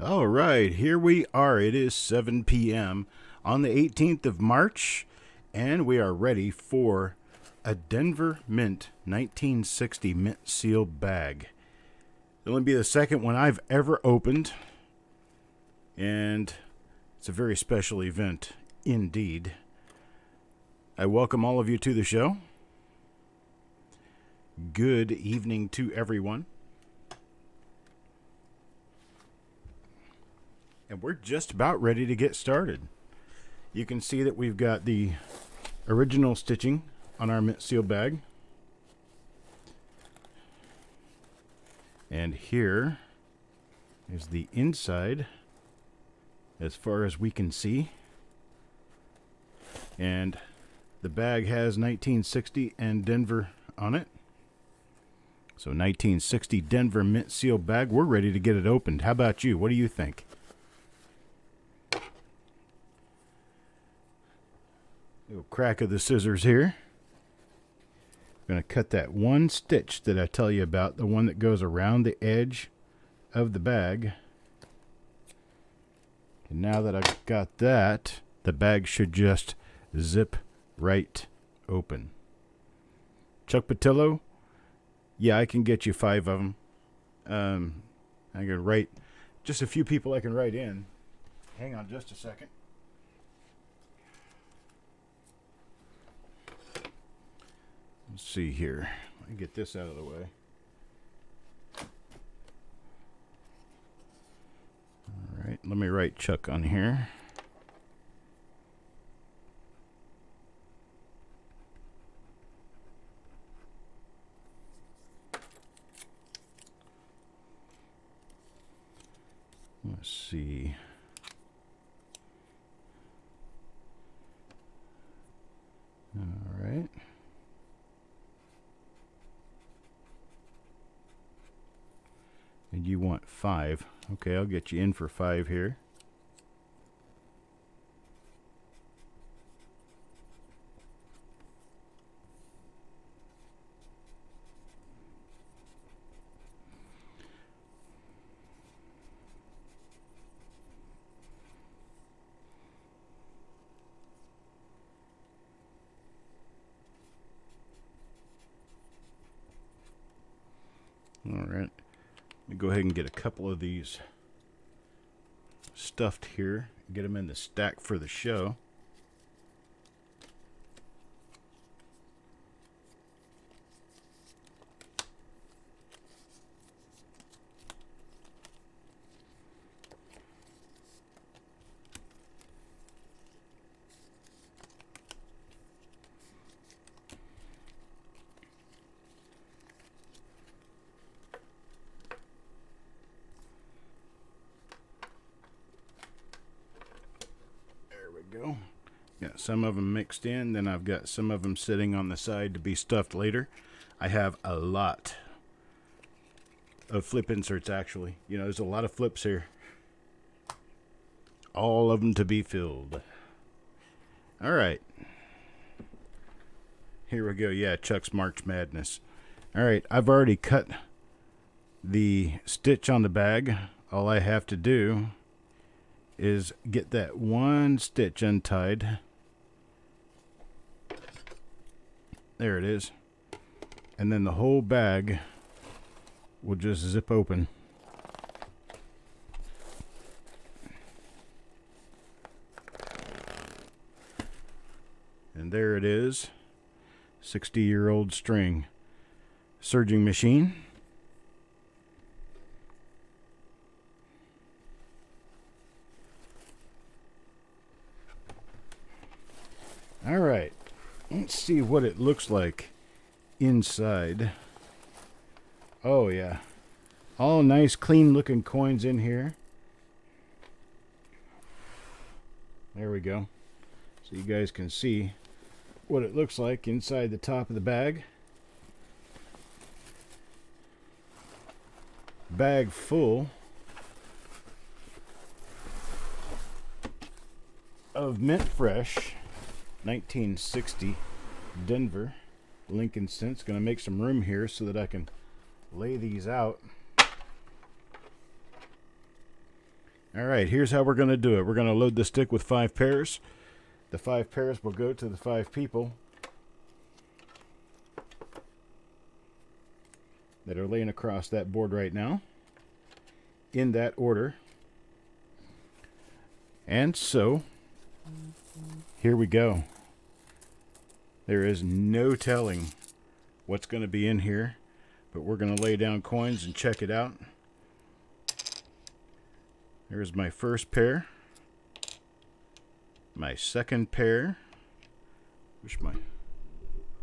All right, here we are. It is 7 p.m. on the 18th of March, and we are ready for a Denver Mint 1960 mint seal bag. It'll only be the second one I've ever opened, and it's a very special event indeed. I welcome all of you to the show. Good evening to everyone. And we're just about ready to get started. You can see that we've got the original stitching on our mint seal bag. And here is the inside as far as we can see. And the bag has 1960 and Denver on it. So 1960 Denver mint seal bag. We're ready to get it opened. How about you? What do you think? Little crack of the scissors here. I'm going to cut that one stitch that I tell you about, the one that goes around the edge of the bag. And now that I've got that, the bag should just zip right open. Chuck Daughtrey, yeah, I can get you 5 of them. I can write just a few people I can write in. Hang on just a second. Let's see here. Let me get this out of the way. All right, let me write Chuck on here. Let's see. All right. And you want 5. Okay, I'll get you in for 5 here. All right. Let me go ahead and get a couple of these stuffed here. Get them in the stack for the show. Go. Got some of them mixed in, then I've got some of them sitting on the side to be stuffed later. I have a lot of flip inserts actually. You know, there's a lot of flips here. All of them to be filled. All right. Here we go. Yeah, Chuck's March Madness. All right, I've already cut the stitch on the bag. All I have to do is get that one stitch untied. There it is. And then the whole bag will just zip open. And there it is. 60-year-old string. Serging machine. All right, let's see what it looks like inside. Oh yeah, all nice clean looking coins in here. There we go. So you guys can see what it looks like inside the top of the bag. Bag full of mint fresh 1960 Denver Lincoln cents. Going to make some room here so that I can lay these out. All right, here's how we're going to do it. We're going to load the stick with 5 pairs. The 5 pairs will go to the 5 people that are laying across that board right now, in that order. And so, here we go. There is no telling what's going to be in here, but we're going to lay down coins and check it out. There's my first pair. My second pair.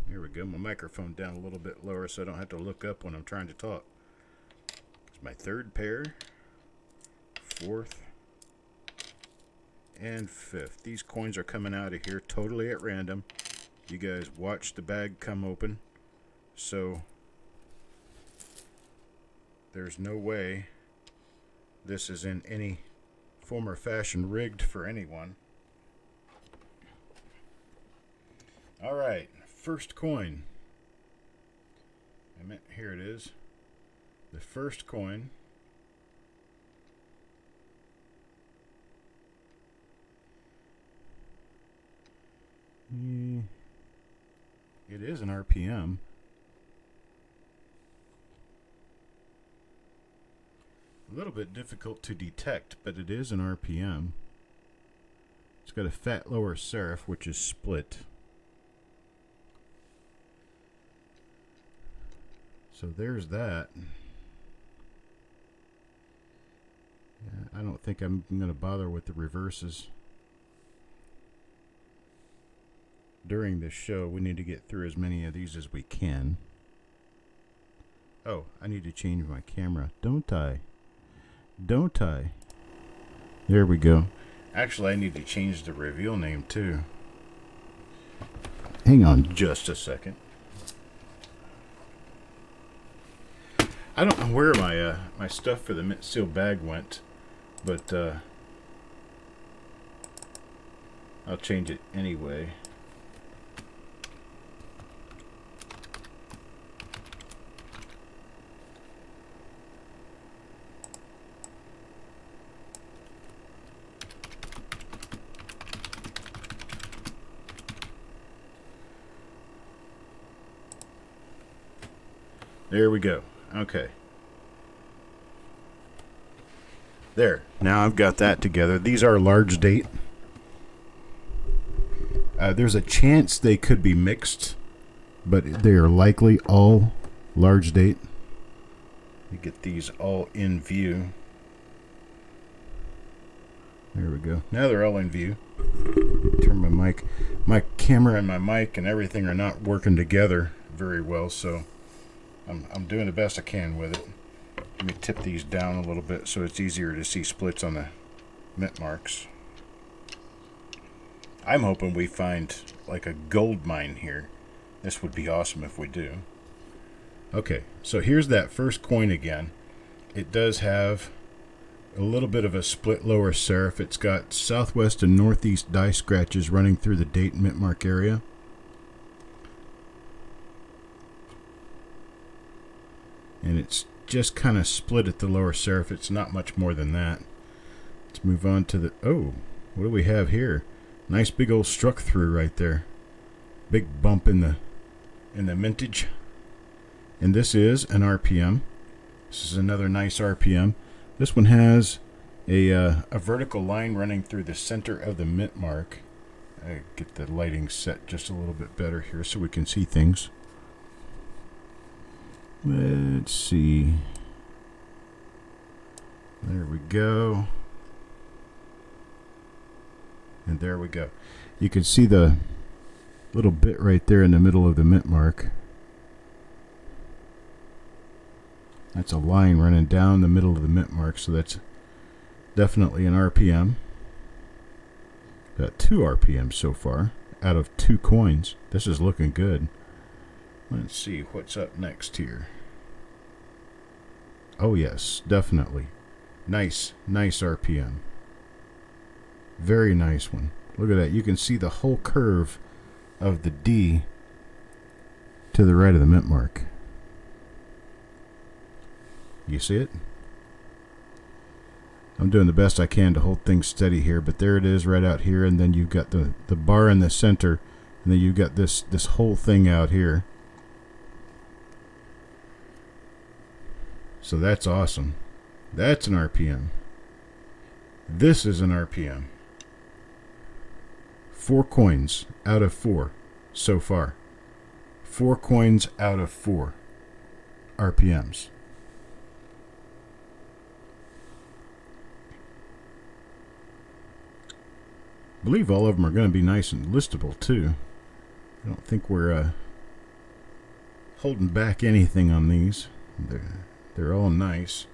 Here we go. My microphone down a little bit lower so I don't have to look up when I'm trying to talk. It's my third pair. Fourth. And fifth. These coins are coming out of here totally at random. You guys watch the bag come open. So there's no way this is in any form or fashion rigged for anyone. All right, first coin. Here it is. The first coin. It is an RPM. A little bit difficult to detect, but it is an RPM. It's got a fat lower serif, which is split. So there's that. Yeah, I don't think I'm going to bother with the reverses. During this show, we need to get through as many of these as we can. Oh, I need to change my camera, don't I? Don't I? There we go. Actually, I need to change the reveal name too. Hang on just a second. I don't know where my stuff for the mint seal bag went, but I'll change it anyway. There we go. Okay. There. Now I've got that together. These are large date. There's a chance they could be mixed, but they are likely all large date. You get these all in view. There we go. Now they're all in view. Turn my mic. My camera and my mic and everything are not working together very well, so I'm doing the best I can with it. Let me tip these down a little bit so it's easier to see splits on the mint marks. I'm hoping we find like a gold mine here. This would be awesome if we do. Okay, so here's that first coin again. It does have a little bit of a split lower serif. It's got southwest and northeast die scratches running through the date and mint mark area. And it's just kind of split at the lower serif. It's not much more than that. Let's move on to the... Oh, what do we have here? Nice big old struck through right there. Big bump in the mintage. And this is an RPM. This is another nice RPM. This one has a vertical line running through the center of the mint mark. I get the lighting set just a little bit better here so we can see things. Let's see. There we go. And there we go. You can see the little bit right there in the middle of the mint mark. That's a line running down the middle of the mint mark, so that's definitely an RPM. Got 2 RPMs so far out of 2 coins. This is looking good. Let's see what's up next here. Oh yes, definitely. Nice RPM. Very nice one. Look at that. You can see the whole curve of the D to the right of the mint mark. You see it? I'm doing the best I can to hold things steady here, but there it is right out here, and then you've got the bar in the center, and then you've got this whole thing out here. So that's awesome. That's an RPM. This is an RPM. 4 coins out of 4 so far. 4 coins out of 4 RPMs. I believe all of them are going to be nice and listable too. I don't think we're holding back anything on these. They're all nice.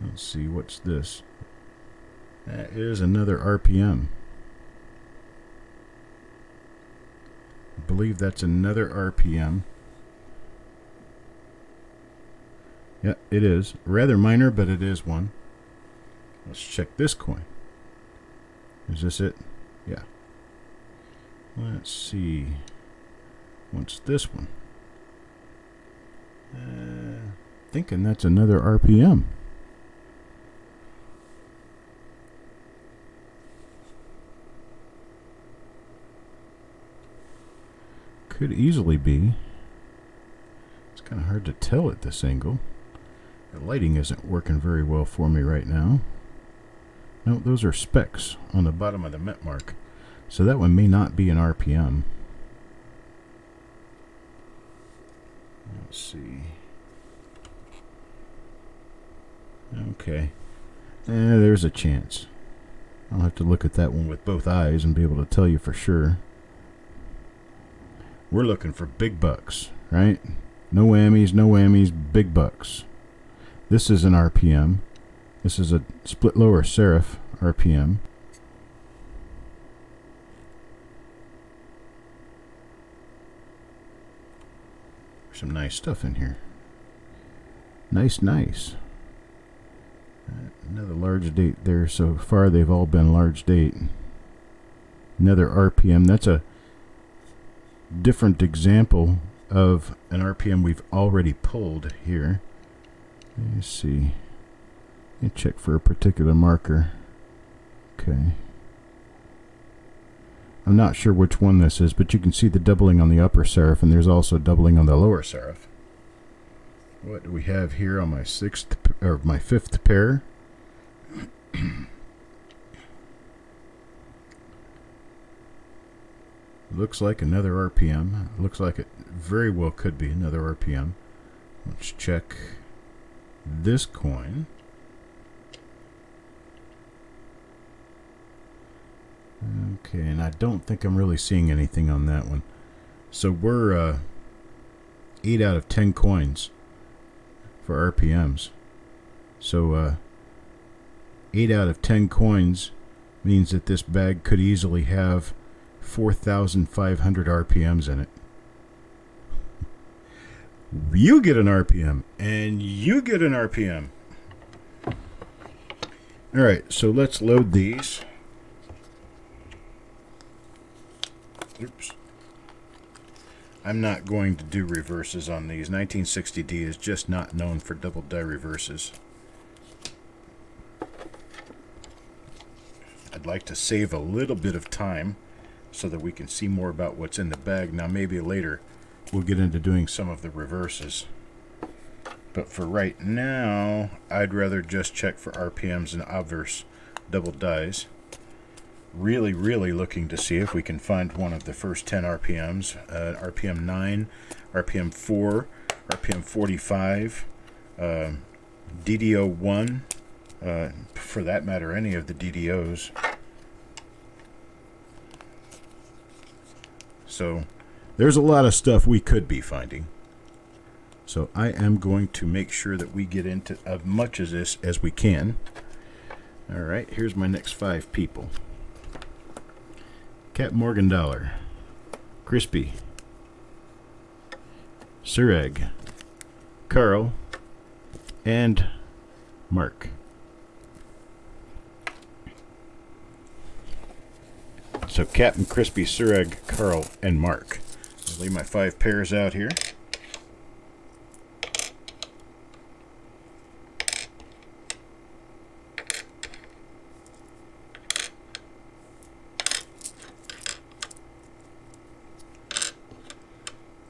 Let's see, what's this? That is another RPM. I believe that's another RPM. Yeah, it is. Rather minor, but it is one. Let's check this coin. Is this it? Yeah. Let's see. What's this one? Thinking that's another RPM. Could easily be. It's kind of hard to tell at this angle. The lighting isn't working very well for me right now. No, those are specks on the bottom of the mint mark. So that one may not be an RPM. Let's see. Okay. There's a chance. I'll have to look at that one with both eyes and be able to tell you for sure. We're looking for big bucks, right? No whammies, big bucks. This is an RPM. This is a split lower serif RPM. Some nice stuff in here. Nice. Another large date there. So far they've all been large date. Another RPM. That's a different example of an RPM we've already pulled here. Let me see. Let me check for a particular marker. Okay. I'm not sure which one this is, but you can see the doubling on the upper serif, and there's also doubling on the lower serif. What do we have here on my fifth pair? Looks like another RPM. Looks like it very well could be another RPM. Let's check this coin. Okay, and I don't think I'm really seeing anything on that one. So we're 8 out of 10 coins for RPMs. So 8 out of 10 coins means that this bag could easily have 4,500 RPMs in it. You get an RPM, and you get an RPM. Alright, so let's load these. Oops. I'm not going to do reverses on these. 1960D is just not known for double die reverses. I'd like to save a little bit of time so that we can see more about what's in the bag. Now maybe later we'll get into doing some of the reverses. But for right now, I'd rather just check for RPMs and obverse double dies. Really looking to see if we can find one of the first 10 RPMs. RPM 9, RPM 4, RPM 45, DDO 1, for that matter, any of the DDOs. So there's a lot of stuff we could be finding. So I am going to make sure that we get into as much of this as we can. All right, here's my next 5 people. Cap Morgan Dollar, Crispy, Sureg, Carl, and Mark. So Captain Crispy, Sureg, Carl, and Mark. I'll leave my 5 pairs out here.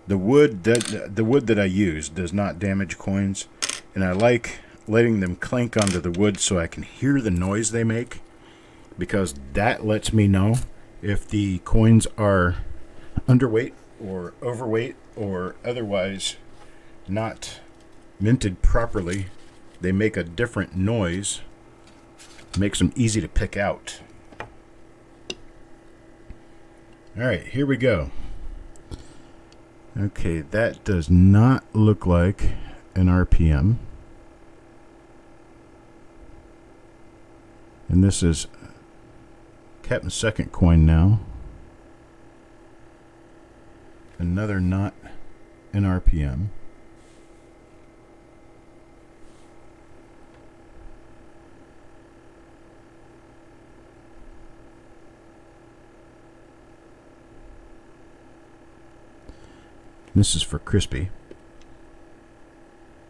The wood that I use does not damage coins, and I like letting them clink onto the wood so I can hear the noise they make, because that lets me know if the coins are underweight or overweight or otherwise not minted properly. They make a different noise, makes them easy to pick out. All right, here we go. Okay, that does not look like an RPM. And this is Captain's second coin now. Another not an RPM. This is for Crispy.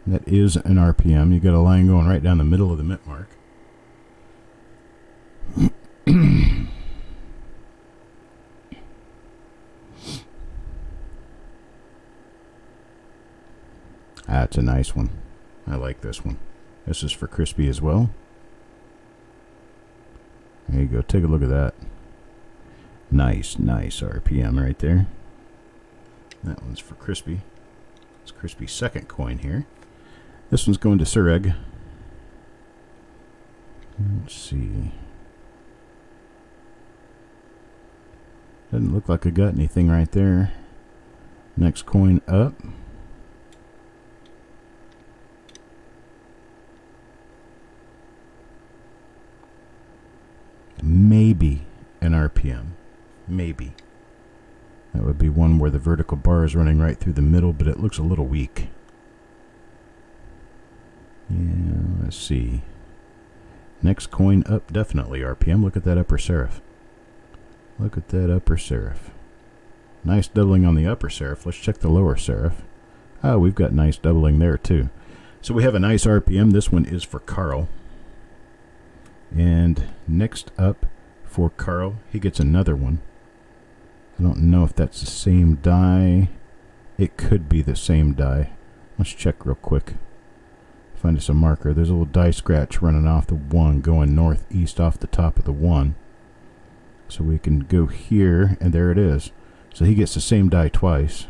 That is an RPM. You got a line going right down the middle of the mint mark. That's a nice one. I like this one. This is for Crispy as well. There you go. Take a look at that. Nice RPM right there. That one's for Crispy. It's Crispy's second coin here. This one's going to Sureg. Let's see. Doesn't look like I got anything right there. Next coin up. Maybe an RPM. Maybe. That would be one where the vertical bar is running right through the middle, but it looks a little weak. Yeah, let's see. Next coin up, definitely RPM. Look at that upper serif. Look at that upper serif. Nice doubling on the upper serif. Let's check the lower serif. Oh, we've got nice doubling there too. So we have a nice RPM. This one is for Carl. And next up for Carl, he gets another one. I don't know if that's the same die. It could be the same die. Let's check real quick. Find us a marker. There's a little die scratch running off the 1, going northeast off the top of the 1. So we can go here, and there it is. So he gets the same die twice.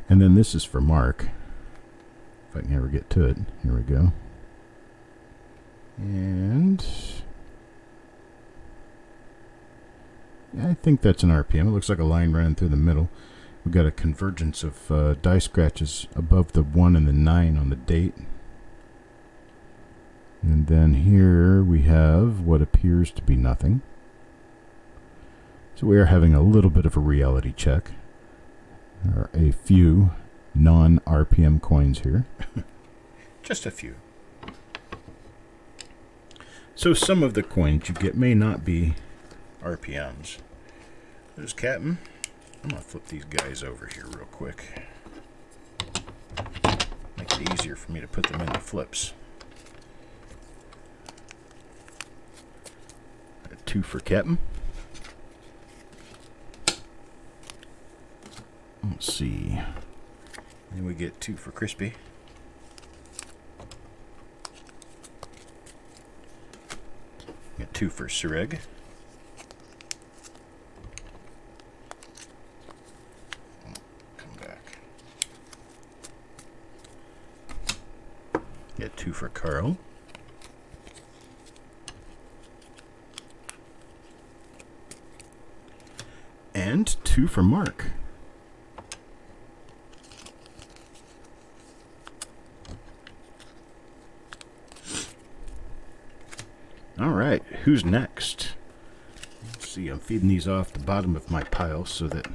And then this is for Mark. If I can ever get to it. Here we go. And I think that's an RPM. It looks like a line running through the middle. We've got a convergence of die scratches above the 1 and the 9 on the date. And then here we have what appears to be nothing. So we are having a little bit of a reality check. There are a few non-RPM coins here. Just a few. So some of the coins you get may not be RPMs. There's Captain. I'm going to flip these guys over here real quick. Make it easier for me to put them in the flips. Got 2 for Captain. Let's see. Then we get 2 for Crispy. Got 2 for Sureg. Come back. Get 2 for Carl. And 2 for Mark. All right, who's next? Let's see, I'm feeding these off the bottom of my pile so that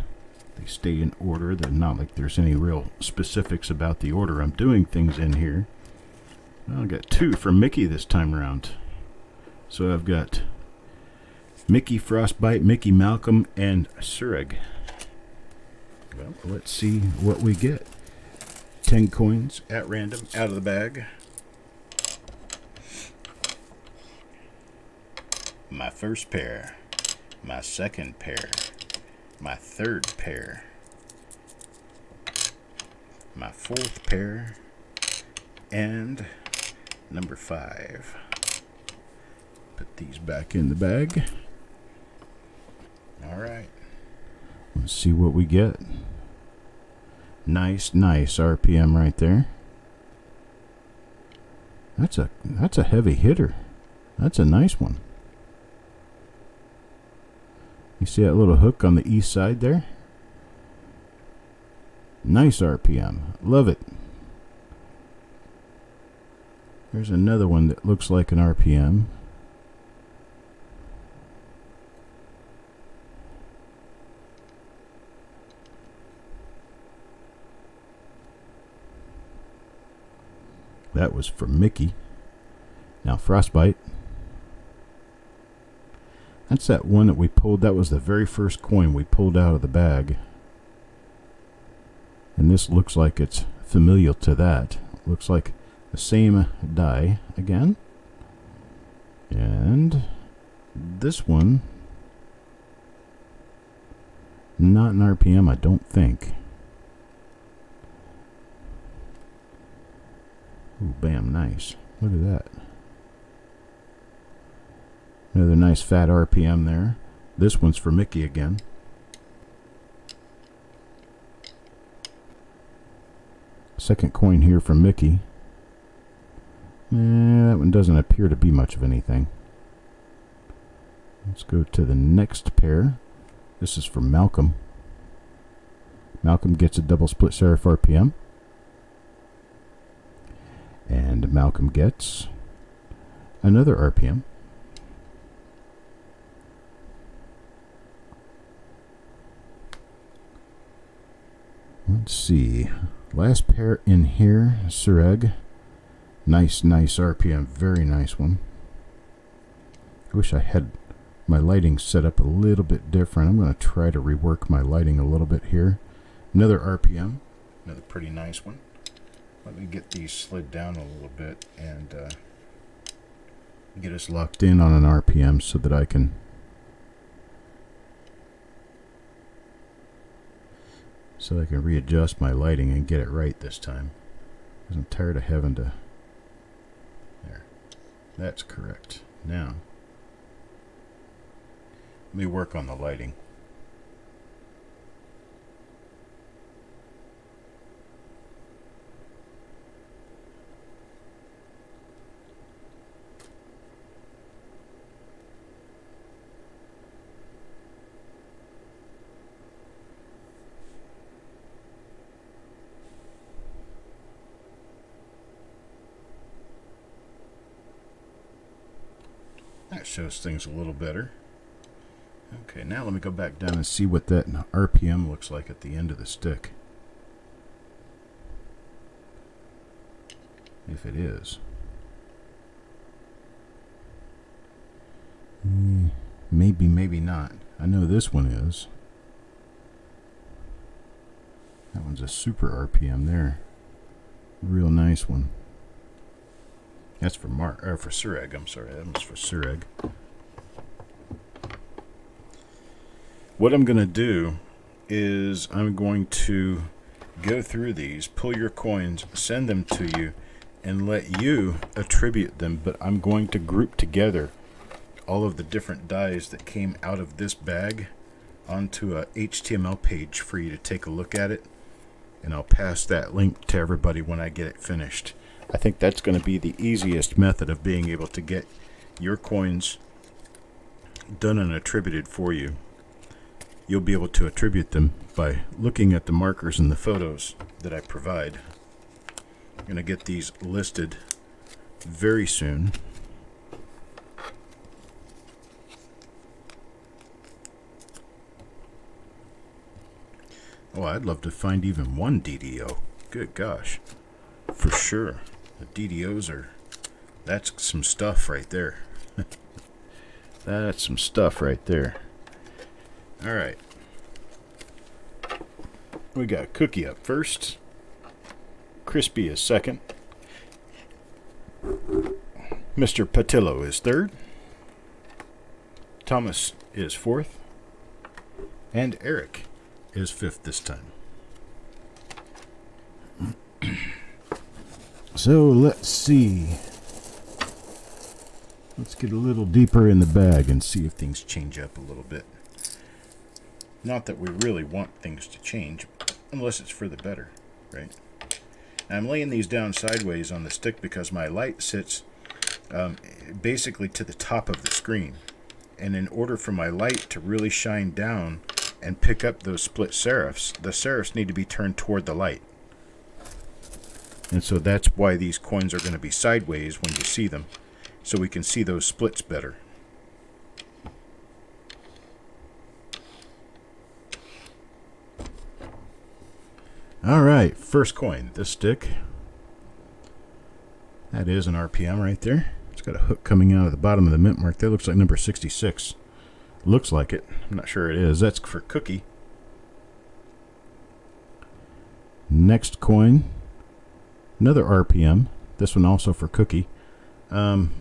they stay in order. They're not like there's any real specifics about the order I'm doing things in here. Well, I got 2 for Mickey this time around. So I've got Mickey Frostbite, Mickey Malcolm, and Sureg. Well, let's see what we get. 10 coins at random out of the bag. My first pair. my second pair, my third pair, my fourth pair, and number 5. Put these back in the bag. All right. Let's see what we get. Nice RPM right there. That's a heavy hitter. That's a nice one. You see that little hook on the east side there? Nice RPM. Love it. There's another one that looks like an RPM. That was from Mickey. Now Frostbite. That's that one that we pulled. That was the very first coin we pulled out of the bag. And this looks like it's familiar to that. Looks like the same die again. And this one, not an RPM, I don't think. Ooh, bam, nice. Look at that. Another nice fat RPM there. This one's for Mickey again. Second coin here from Mickey. That one doesn't appear to be much of anything. Let's go to the next pair. This is from Malcolm. Malcolm gets a double split serif RPM. And Malcolm gets another RPM. Let's see. Last pair in here, Sureg. Nice RPM. Very nice one. I wish I had my lighting set up a little bit different. I'm going to try to rework my lighting a little bit here. Another RPM. Another pretty nice one. Let me get these slid down a little bit and get us locked in on an RPM so that I can readjust my lighting and get it right this time. Because I'm tired of having to. There. That's correct. Now, let me work on the lighting. That shows things a little better. Okay, now let me go back down and see what that RPM looks like at the end of the stick. If it is. Maybe, maybe not. I know this one is. That one's a super RPM there. Real nice one. That's for for Sureg. I'm sorry, that one's for Sureg. What I'm going to do is I'm going to go through these, pull your coins, send them to you, and let you attribute them. But I'm going to group together all of the different dies that came out of this bag onto a HTML page for you to take a look at it. And I'll pass that link to everybody when I get it finished. I think that's going to be the easiest method of being able to get your coins done and attributed for you. You'll be able to attribute them by looking at the markers and the photos that I provide. I'm going to get these listed very soon. Oh, I'd love to find even one DDO. Good gosh. For sure. The DDOs are... That's some stuff right there. That's some stuff right there. Alright. We got Cookie up first. Crispy is second. Mr. Patillo is third. Thomas is fourth. And Eric is fifth this time. So let's see. Let's get a little deeper in the bag and see if things change up a little bit. Not that we really want things to change, unless it's for the better, right? I'm laying these down sideways on the stick because my light sits basically to the top of the screen. And in order for my light to really shine down and pick up those split serifs, the serifs need to be turned toward the light. And so that's why these coins are going to be sideways when you see them, so we can see those splits better. All right, first coin, this stick. That is an RPM right there. It's got a hook coming out of the bottom of the mint mark. That looks like number 66. Looks like it. I'm not sure it is. That's for Cookie. Next coin. Another RPM. This one also for Cookie. I'm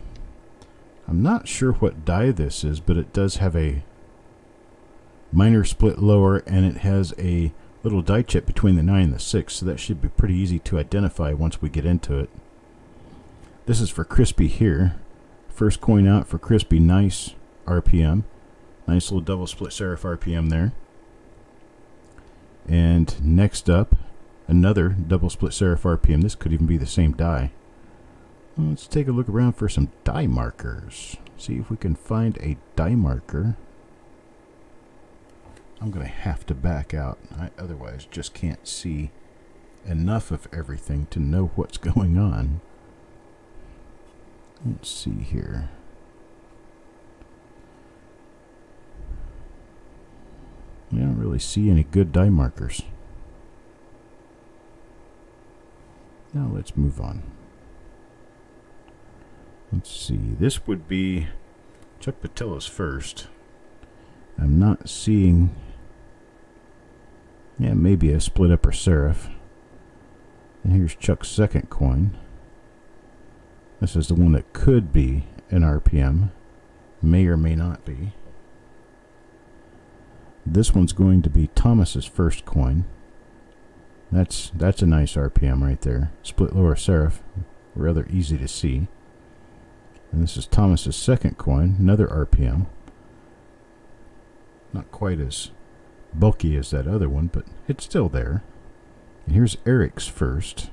not sure what die this is, but it does have a minor split lower, and it has a little die chip between the 9 and the 6, so that should be pretty easy to identify once we get into it. This is for Crispy here. First coin out for Crispy. Nice RPM. Nice little double split serif RPM there. And next up, another double split serif RPM. This could even be the same die. Well, let's take a look around for some die markers. See if we can find a die marker. I'm going to have to back out. I otherwise just can't see enough of everything to know what's going on. Let's see here. I don't really see any good die markers. Now let's move on. Let's see. This would be Chuck Patella's first. I'm not seeing... Yeah, maybe a split upper serif. And here's Chuck's second coin. This is the one that could be an RPM. May or may not be. This one's going to be Thomas's first coin. That's a nice RPM right there. Split lower serif. Rather easy to see. And this is Thomas's second coin. Another RPM. Not quite as bulky as that other one, but it's still there. And here's Eric's first.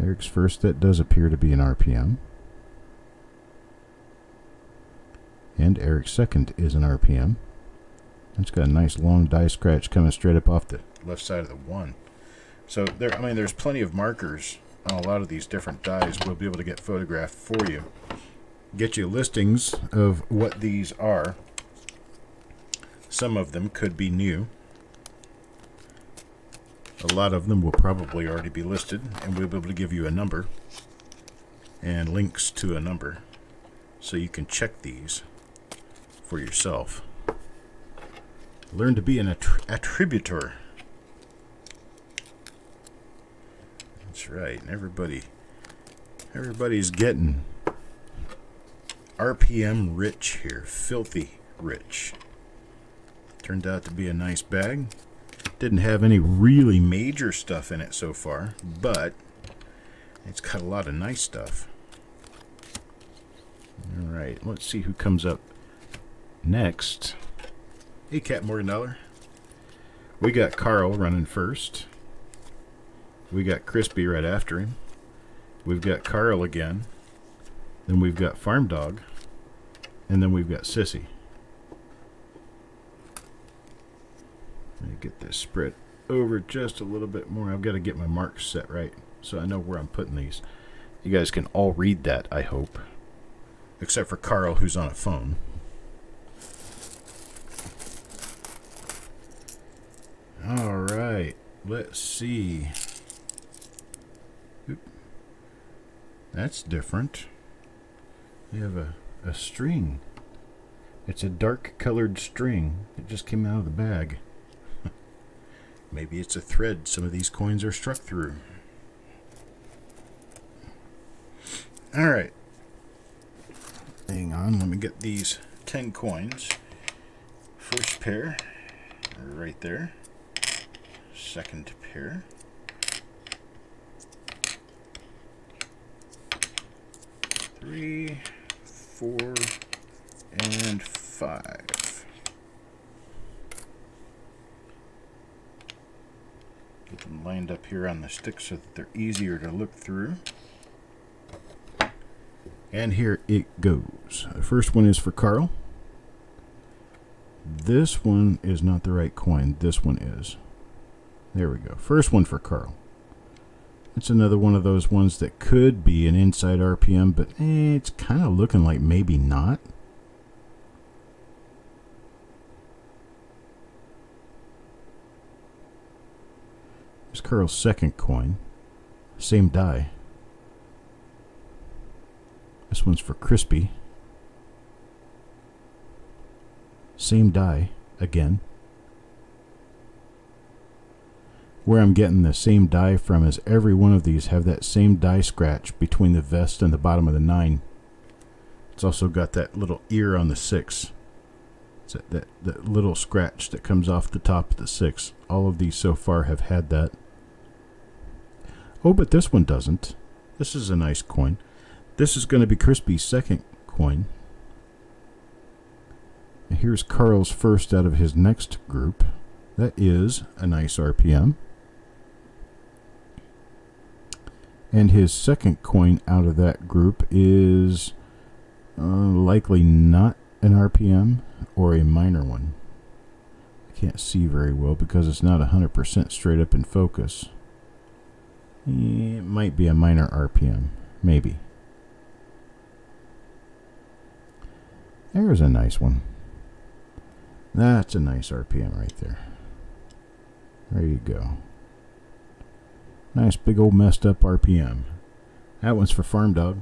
Eric's first, that does appear to be an RPM. And Eric's second is an RPM. It's got a nice long die scratch coming straight up off the left side of the one. So there, I mean, there's plenty of markers on a lot of these different dies. We'll be able to get photographed for you. Get you listings of what these are. Some of them could be new. A lot of them will probably already be listed, and we'll be able to give you a number and links to a number so you can check these for yourself. Learn to be an attributor. That's right. Everybody's getting RPM rich here. Filthy rich. Turned out to be a nice bag. Didn't have any really major stuff in it so far, but it's got a lot of nice stuff. Alright, let's see who comes up next. Hey, Cat Morgan. We got Carl running first. We got Crispy right after him. We've got Carl again. Then we've got Farm Dog. And then we've got Sissy. Let me get this spread over just a little bit more. I've got to get my marks set right so I know where I'm putting these. You guys can all read that, I hope. Except for Carl, who's on a phone. All right, let's see. Oop. That's different. You have a string. It's a dark colored string. It just came out of the bag. Maybe it's a thread some of these coins are struck through. All right. Hang on, let me get these 10 coins First pair, right there. Second pair. Three, 4, and 5. Get them lined up here on the stick so that they're easier to look through. And here it goes. The first one is for Carl. This one is not the right coin. This one is. There we go. First one for Carl. It's another one of those ones that could be an inside RPM, but it's kind of looking like maybe not. Here's Carl's second coin. Same die. This one's for Crispy. Same die again. Where I'm getting the same die from is every one of these have that same die scratch between the vest and the bottom of the 9. It's also got that little ear on the 6. It's that little scratch that comes off the top of the 6. All of these so far have had that. Oh, but this one doesn't. This is a nice coin. This is going to be Crispy's second coin. And here's Carl's first out of his next group. That is a nice RPM. And his second coin out of that group is likely not an RPM or a minor one. I can't see very well because it's not 100% straight up in focus. It might be a minor RPM, maybe. There's a nice one. That's a nice RPM right there. There you go. Nice big old messed up RPM. That one's for Farm Dog.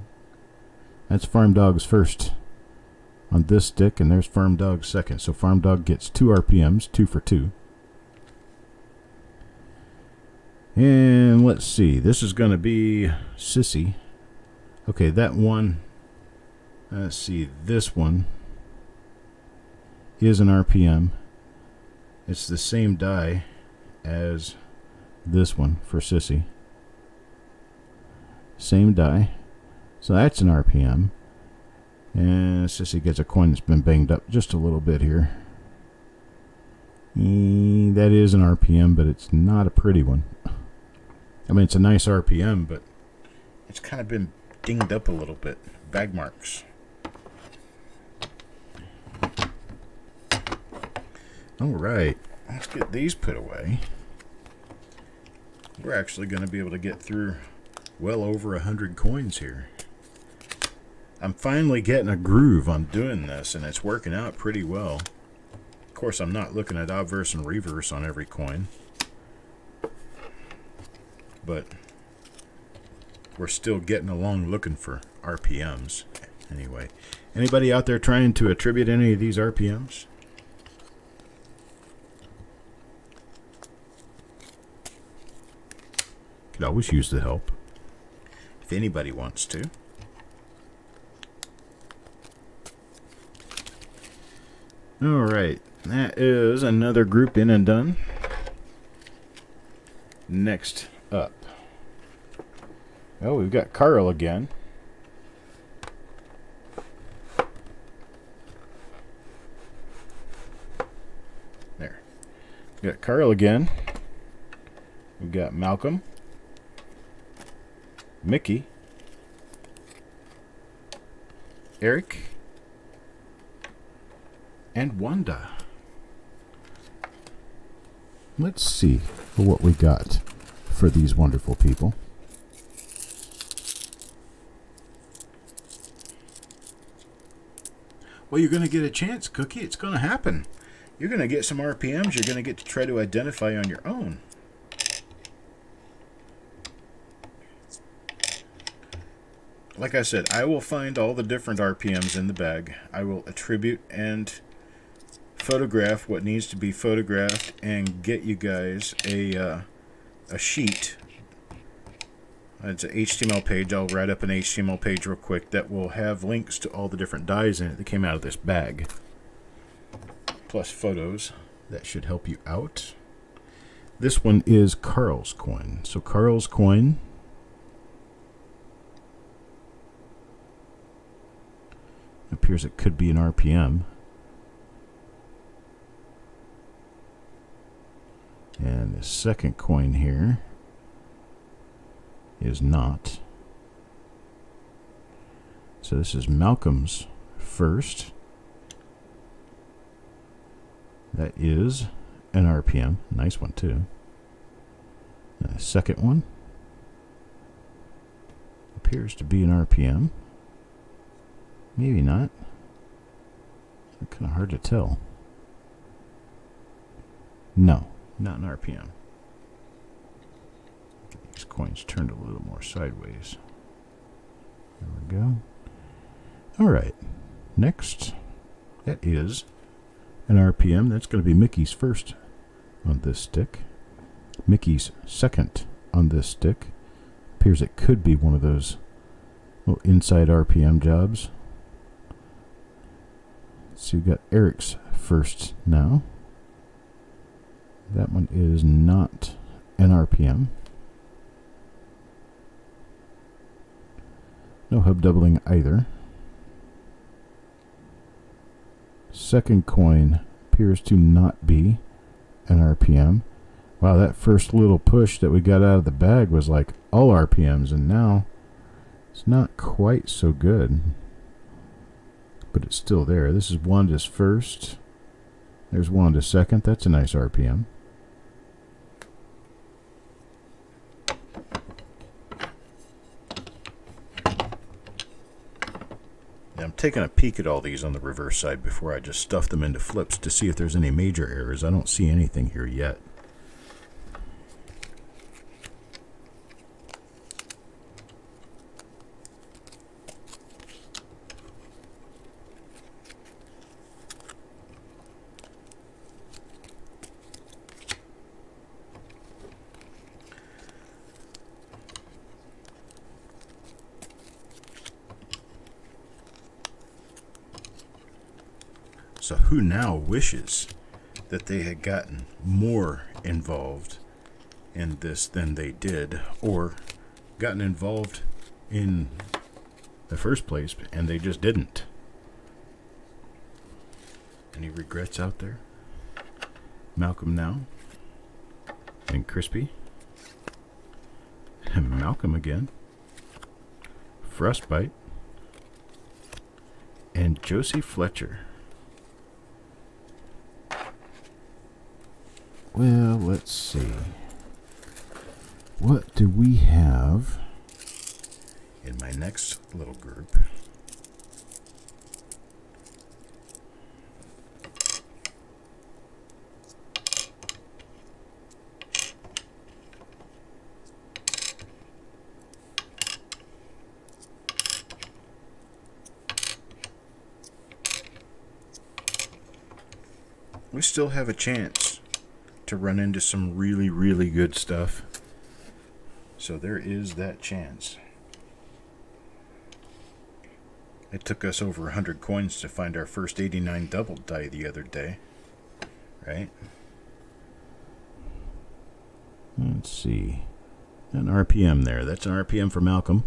That's Farm Dog's first on this stick, and there's Farm Dog's second. So Farm Dog gets 2 RPMs, 2 for 2. And let's see. This is going to be Sissy. Okay, that one. Let's see. This one is an RPM. It's the same die as this one for Sissy. Same die. So that's an RPM. And Sissy gets a coin that's been banged up just a little bit here. That is an RPM, but it's not a pretty one. I mean, it's a nice RPM, but it's kind of been dinged up a little bit. Bag marks. Alright, let's get these put away. We're actually going to be able to get through well over 100 coins here. I'm finally getting a groove on doing this, and it's working out pretty well. Of course, I'm not looking at obverse and reverse on every coin, but we're still getting along looking for RPMs. Anyway, anybody out there trying to attribute any of these RPMs? Could always use the help if anybody wants to. Alright, that is another group in and done. Next up. Oh, we've got Carl again. There. We've got Carl again. We've got Malcolm. Mickey. Eric. And Wanda. Let's see what we got for these wonderful people. Well, you're going to get a chance, Cookie. It's going to happen. You're going to get some RPMs you're going to get to try to identify on your own. Like I said, I will find all the different RPMs in the bag. I will attribute and photograph what needs to be photographed and get you guys a sheet. It's an HTML page. I'll write up an HTML page real quick that will have links to all the different dies in it that came out of this bag. plus photos that should help you out. This one is Carl's coin. So Carl's coin appears it could be an RPM. And the second coin here is not. So this is Malcolm's first. That is an RPM. Nice one too. The second one appears to be an RPM. Maybe not. It's kind of hard to tell. No, not an RPM. Get these coins turned a little more sideways. There we go. All right. Next, that is an RPM. That's going to be Mickey's first on this stick. Mickey's second on this stick. Appears it could be one of those little inside RPM jobs. So you've got Eric's first now. That one is not an RPM. No hub doubling either. Second coin appears to not be an RPM. Wow, that first little push that we got out of the bag was like all RPMs, and now it's not quite so good. But it's still there. This is Wanda's first. There's Wanda's second. That's a nice RPM. Now I'm taking a peek at all these on the reverse side before I just stuff them into flips to see if there's any major errors. I don't see anything here yet. So who now wishes that they had gotten more involved in this than they did, or gotten involved in the first place and they just didn't? Any regrets out there? Malcolm now, and Crispy, and Malcolm again, Frostbite, and Josie Fletcher. Well, let's see. What do we have in my next little group? We still have a chance to run into some really, really good stuff. So there is that chance. It took us over 100 coins to find our first 89 double die the other day. Right? Let's see. An RPM there. That's an RPM for Malcolm.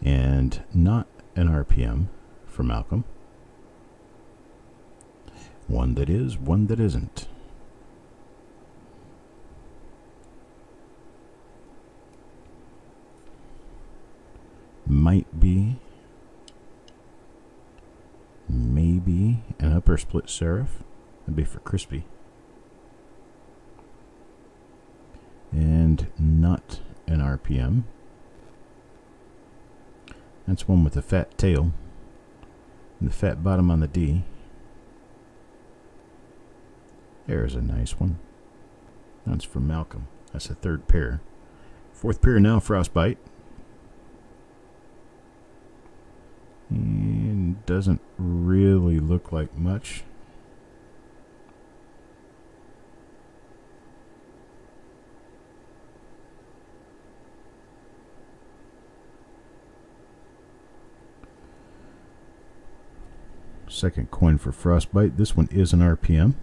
And not an RPM for Malcolm. One that is, one that isn't. Might be, maybe an upper split serif. That'd be for Crispy. And not an RPM. That's one with a fat tail and the fat bottom on the D. There's a nice one. That's for Malcolm. That's the third pair. Fourth pair now, Frostbite. And doesn't really look like much. Second coin for Frostbite. This one is an RPM.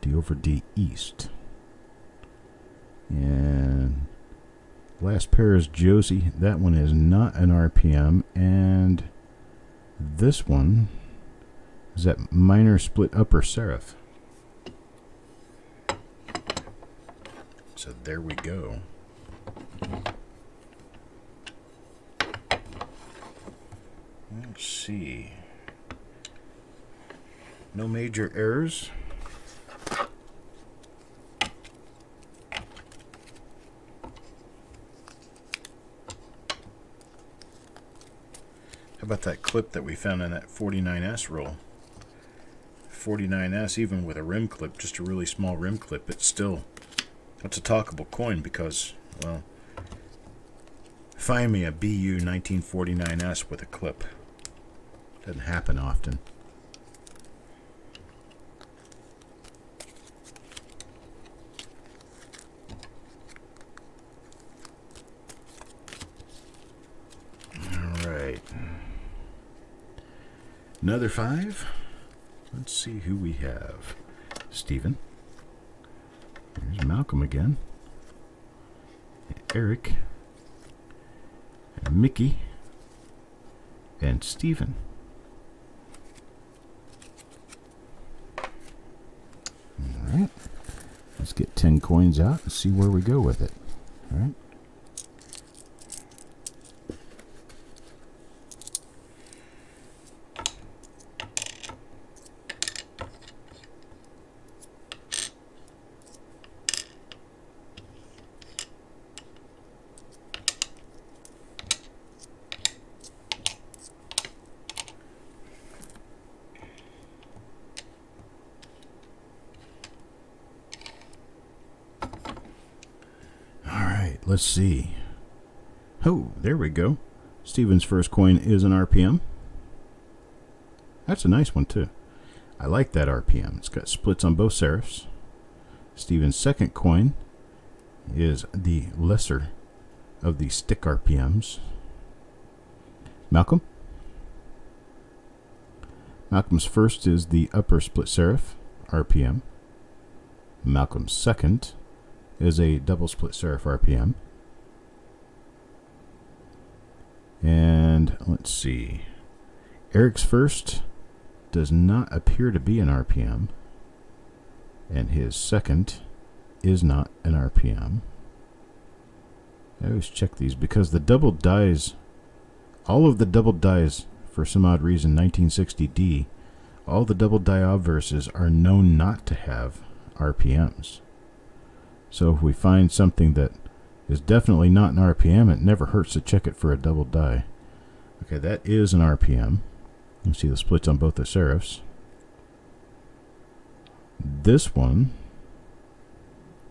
D over D East. And last pair is Josie. That one is not an RPM. And this one is that minor split upper serif. So there we go. Let's see. No major errors. How about that clip that we found in that 49S roll? 49S, even with a rim clip, just a really small rim clip, it's still, that's a talkable coin because, well, find me a BU 1949S with a clip. Doesn't happen often. All right. Another 5. Let's see who we have. Stephen. There's Malcolm again. Eric. And Mickey. And Stephen. Alright. Let's get 10 coins out and see where we go with it. Alright. Let's see. Oh, there we go. Steven's first coin is an RPM. That's a nice one, too. I like that RPM. It's got splits on both serifs. Steven's second coin is the lesser of the stick RPMs. Malcolm. Malcolm's first is the upper split serif RPM. Malcolm's second is a double split serif RPM. And let's see. Eric's first does not appear to be an RPM. And his second is not an RPM. I always check these because the double dies, all of the double dies, for some odd reason, 1960D, all the double die obverses are known not to have RPMs. So if we find something that is definitely not an RPM, it never hurts to check it for a double die. Okay, that is an RPM. You see the splits on both the serifs. This one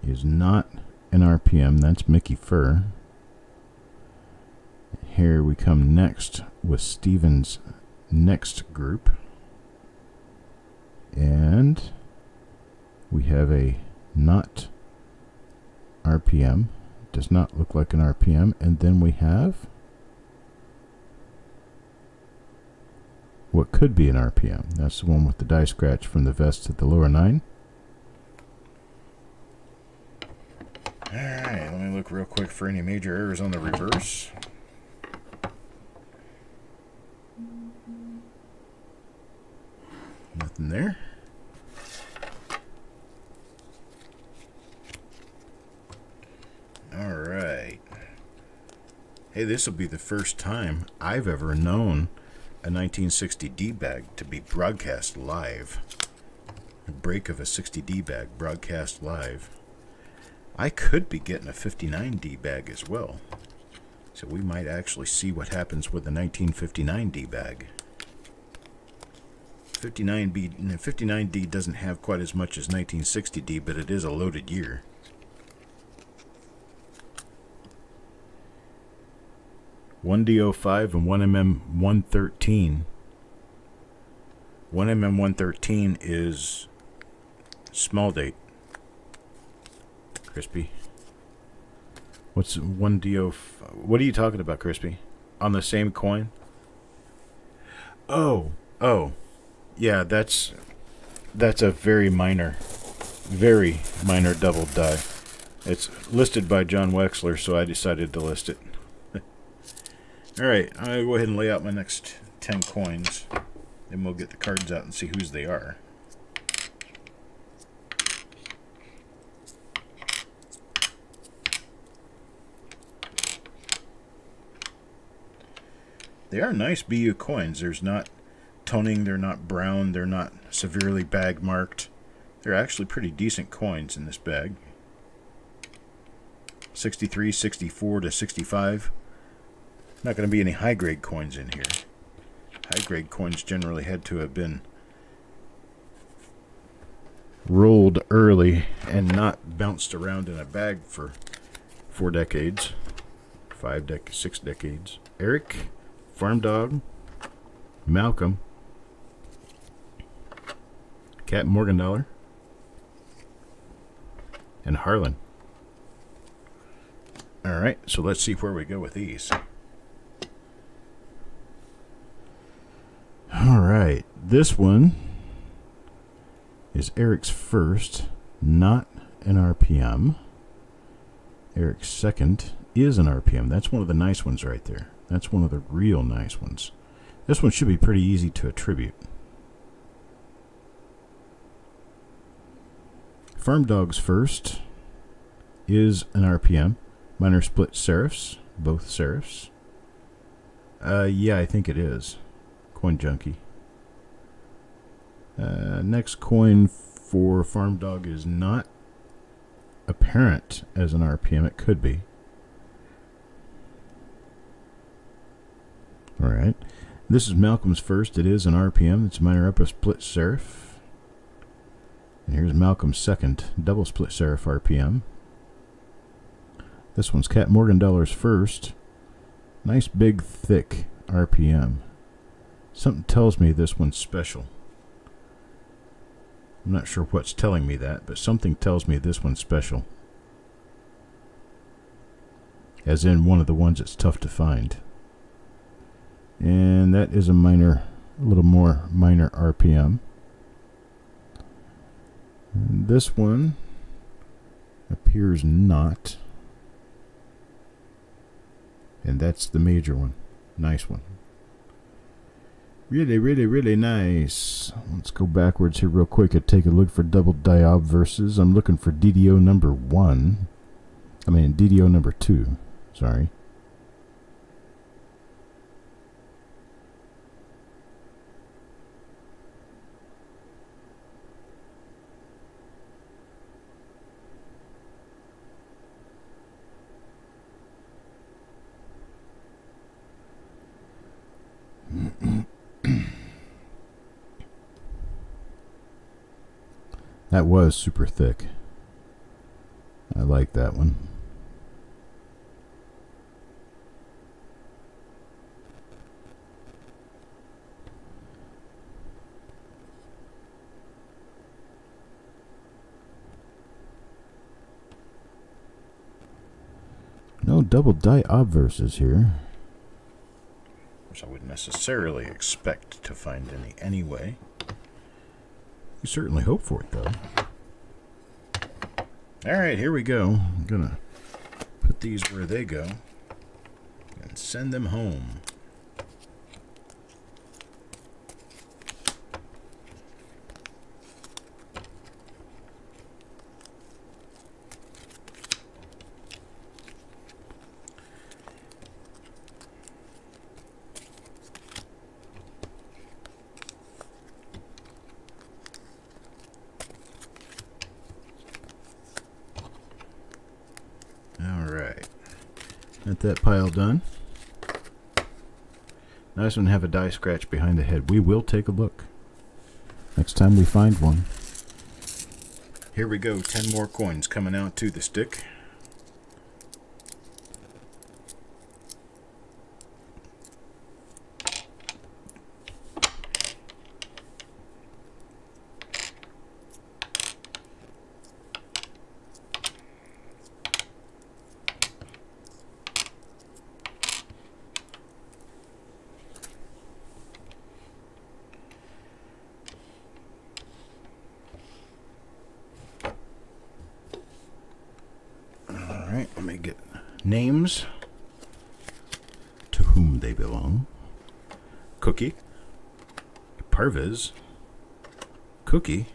is not an RPM. That's Mickey Fur. Here we come next with Steven's next group. And we have a not RPM. Does not look like an RPM. And then we have what could be an RPM. That's the one with the die scratch from the vest to the lower 9. Alright, let me look real quick for any major errors on the reverse. Nothing there. Alright. Hey, this will be the first time I've ever known a 1960D bag to be broadcast live. A break of a 60D bag broadcast live. I could be getting a 59D bag as well. So we might actually see what happens with the 1959D bag. 59D doesn't have quite as much as 1960D, but it is a loaded year. $1D05 and 1mm113. 1mm113 is small date. Crispy. What's 1D05? What are you talking about, Crispy? On the same coin? Oh, yeah, that's a very minor double die. It's listed by John Wexler, so I decided to list it. Alright, I'll go ahead and lay out my next 10 coins. Then we'll get the cards out and see whose they are. They are nice BU coins. There's not toning, they're not brown, they're not severely bag marked. They're actually pretty decent coins in this bag. 63, 64 to 65. Not going to be any high grade coins in here. High grade coins generally had to have been rolled early and not bounced around in a bag for 4 decades, 6 decades. Eric, Farm Dog, Malcolm, Cat Morgendollar, and Harlan. Alright, so let's see where we go with these. Alright, this one is Eric's first, not an RPM. Eric's second is an RPM. That's one of the nice ones right there. That's one of the real nice ones. This one should be pretty easy to attribute. Farm Dog's first is an RPM. Mine are split serifs, both serifs. Yeah, I think it is. Coin Junkie. Next coin for Farm Dog is not apparent as an RPM. It could be. Alright. This is Malcolm's first. It is an RPM. It's minor upper split serif. And here's Malcolm's second, double split serif RPM. This one's Cat Morgendollar's first. Nice big thick RPM. Something tells me this one's special. I'm not sure what's telling me that, but something tells me this one's special. As in one of the ones that's tough to find. And that is a little more minor RPM. And this one appears not. And that's the major one. Nice one. Really, really, really nice. Let's go backwards here real quick and take a look for double die obverses. I'm looking for DDO number 1. I mean, DDO number 2. Sorry. That was super thick. I like that one. No double die obverses here. Which I wouldn't necessarily expect to find any anyway. You certainly hope for it, though. Alright, here we go. I'm gonna put these where they go and send them home. Alright. Got that pile done. Nice one to have a die scratch behind the head. We will take a look next time we find one. Here we go. 10 more coins coming out to the stick. right, let me get names to whom they belong. Cookie, Parviz, Cookie,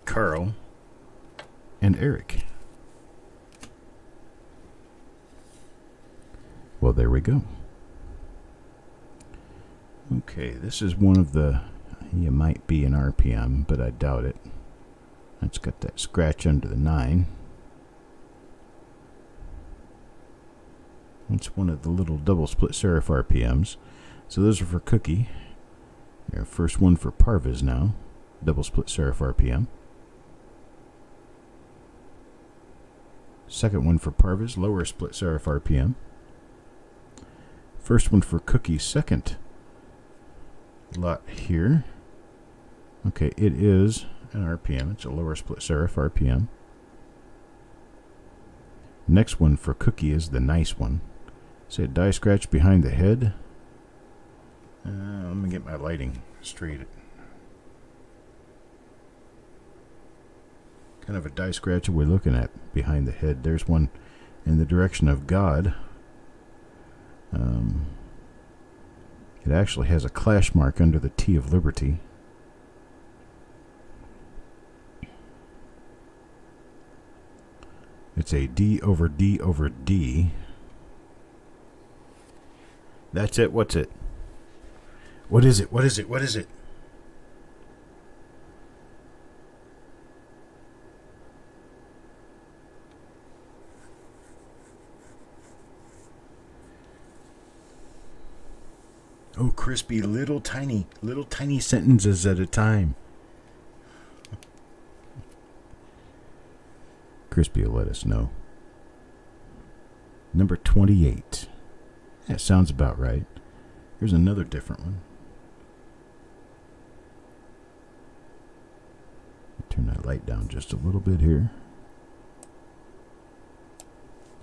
Carl, and Eric. Well, there we go. Okay, this is one of the, you might be an RPM, but I doubt it. It's got that scratch under the 9. It's one of the little double split serif RPMs. So those are for Cookie. Our first one for Parviz now, double split serif RPM. Second one for Parviz, lower split serif RPM. First one for Cookie, second lot here. Okay, it is an RPM. It's a lower split serif RPM. Next one for Cookie is the nice one. Say die scratch behind the head. Let me get my lighting straight. Kind of a die scratch we're looking at behind the head. There's one in the direction of God. It actually has a clash mark under the T of Liberty. It's a D over D over D. That's it. What's it? What is it? What is it? What is it? Oh, crispy, little tiny sentences at a time. Crispy will let us know. Number 28. That sounds about right. Here's another different one. Turn that light down just a little bit here.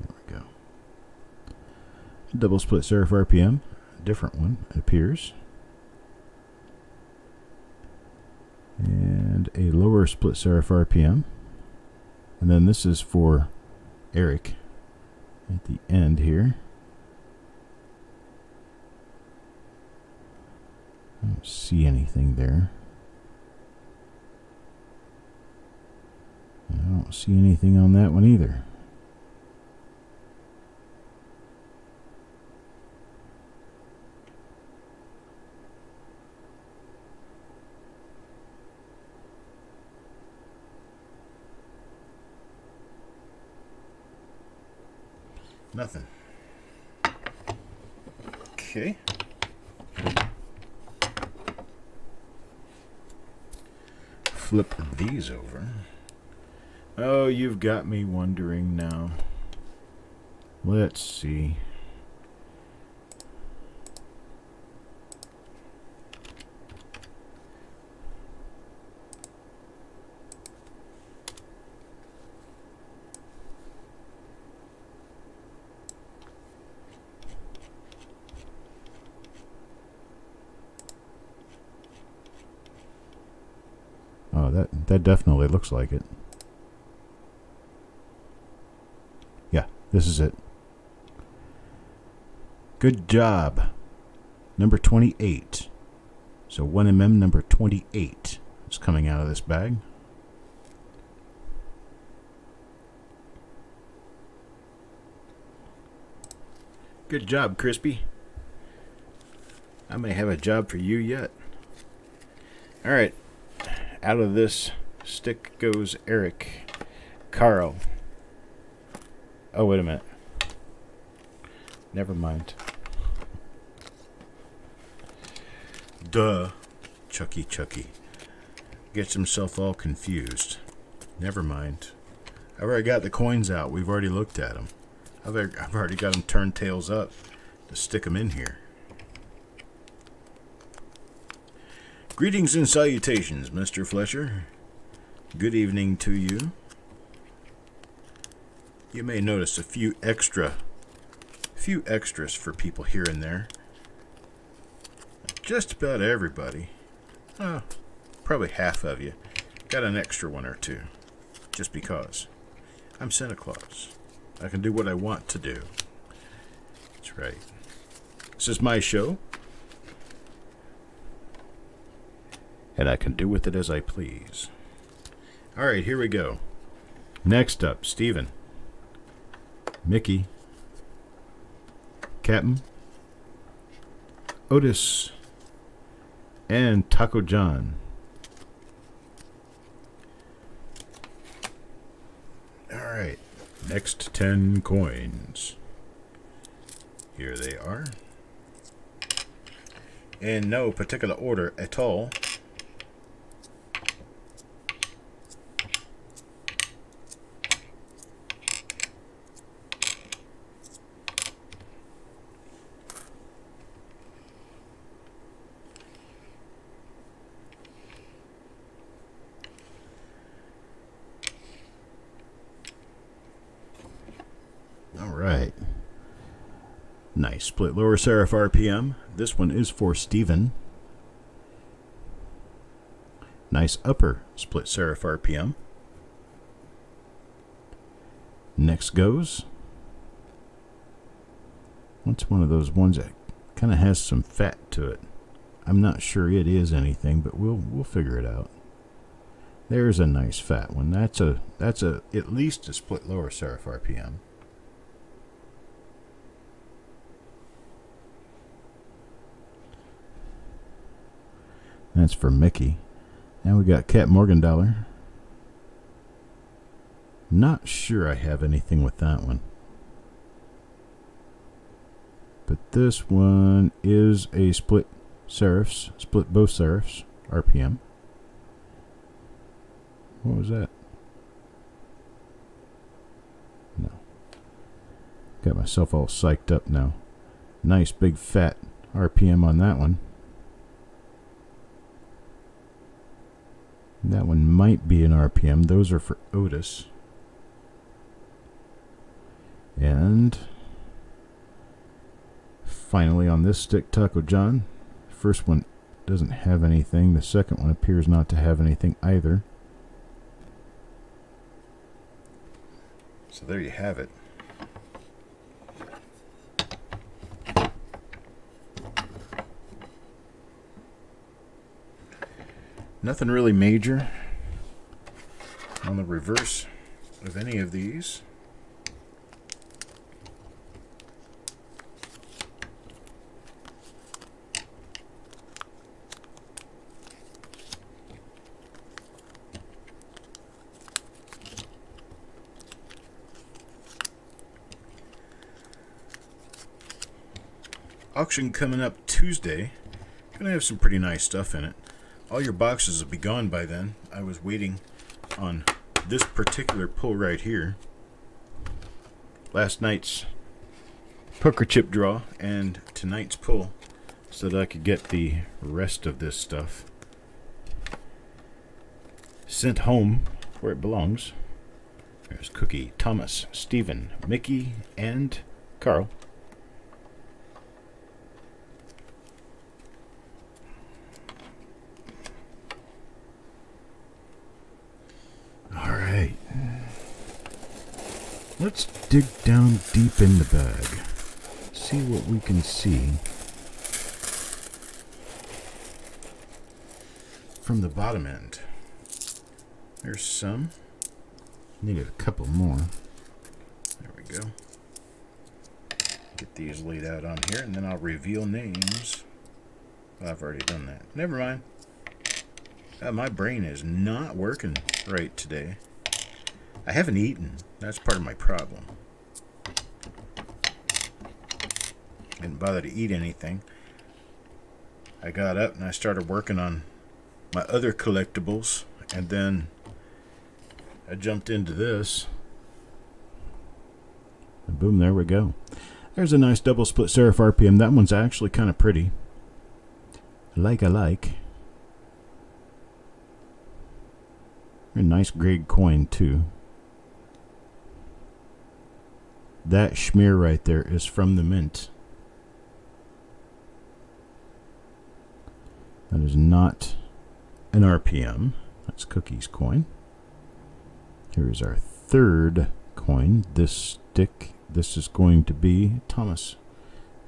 There we go. Double split serif RPM. Different one, it appears. And a lower split serif RPM. And then this is for Eric at the end here. I don't see anything there. I don't see anything on that one either. Nothing. Okay. Flip these over. Oh, you've got me wondering now. Let's see. Oh, that definitely looks like it. Yeah, this is it. Good job. Number 28. So 1mm number 28 is coming out of this bag. Good job, Crispy. I may have a job for you yet. All right. Out of this stick goes Eric, Carl. Oh, wait a minute. Never mind. Duh. Chucky. Gets himself all confused. Never mind. I've already got the coins out. We've already looked at them. I've already got them turned tails up to stick them in here. Greetings and salutations, Mr. Flesher. Good evening to you. You may notice a few extras for people here and there. Just about everybody, probably half of you, got an extra one or two, just because. I'm Santa Claus. I can do what I want to do. That's right. This is my show. And I can do with it as I please. All right, here we go. Next up, Steven, Mickey, Captain, Otis, and Taco John. All right, next 10 coins. Here they are. In no particular order at all. Right. Nice split lower serif RPM. This one is for Steven. Nice upper split serif RPM. Next goes. What's one of those ones that kind of has some fat to it? I'm not sure it is anything, but we'll figure it out. There's a nice fat one. That's at least a split lower serif RPM. That's for Mickey. And we got Cat Morgendollar. Not sure I have anything with that one. But this one is a split serifs, split both serifs, RPM. What was that? No. Got myself all psyched up now. Nice big fat RPM on that one. That one might be an RPM. Those are for Otis. And finally on this stick, Taco John. First one doesn't have anything. The second one appears not to have anything either. So there you have it. Nothing really major on the reverse of any of these. Auction coming up Tuesday. Gonna have some pretty nice stuff in it. All your boxes will be gone by then. I was waiting on this particular pull right here. Last night's poker chip draw and tonight's pull so that I could get the rest of this stuff sent home where it belongs. There's Cookie, Thomas, Steven, Mickey, and Carl. Alright. Let's dig down deep in the bag. See what we can see from the bottom end. There's some. Needed a couple more. There we go. Get these laid out on here and then I'll reveal names. Well, I've already done that. Never mind. My brain is not working right today. I haven't eaten. That's part of my problem. Didn't bother to eat anything. I got up and I started working on my other collectibles, and then I jumped into this. And boom, there we go. There's a nice double split serif RPM. That one's actually kind of pretty. I like. A nice grade coin too. That schmear right there is from the mint. That is not an RPM. That's Cookie's coin. Here is our third coin. This stick. This is going to be Thomas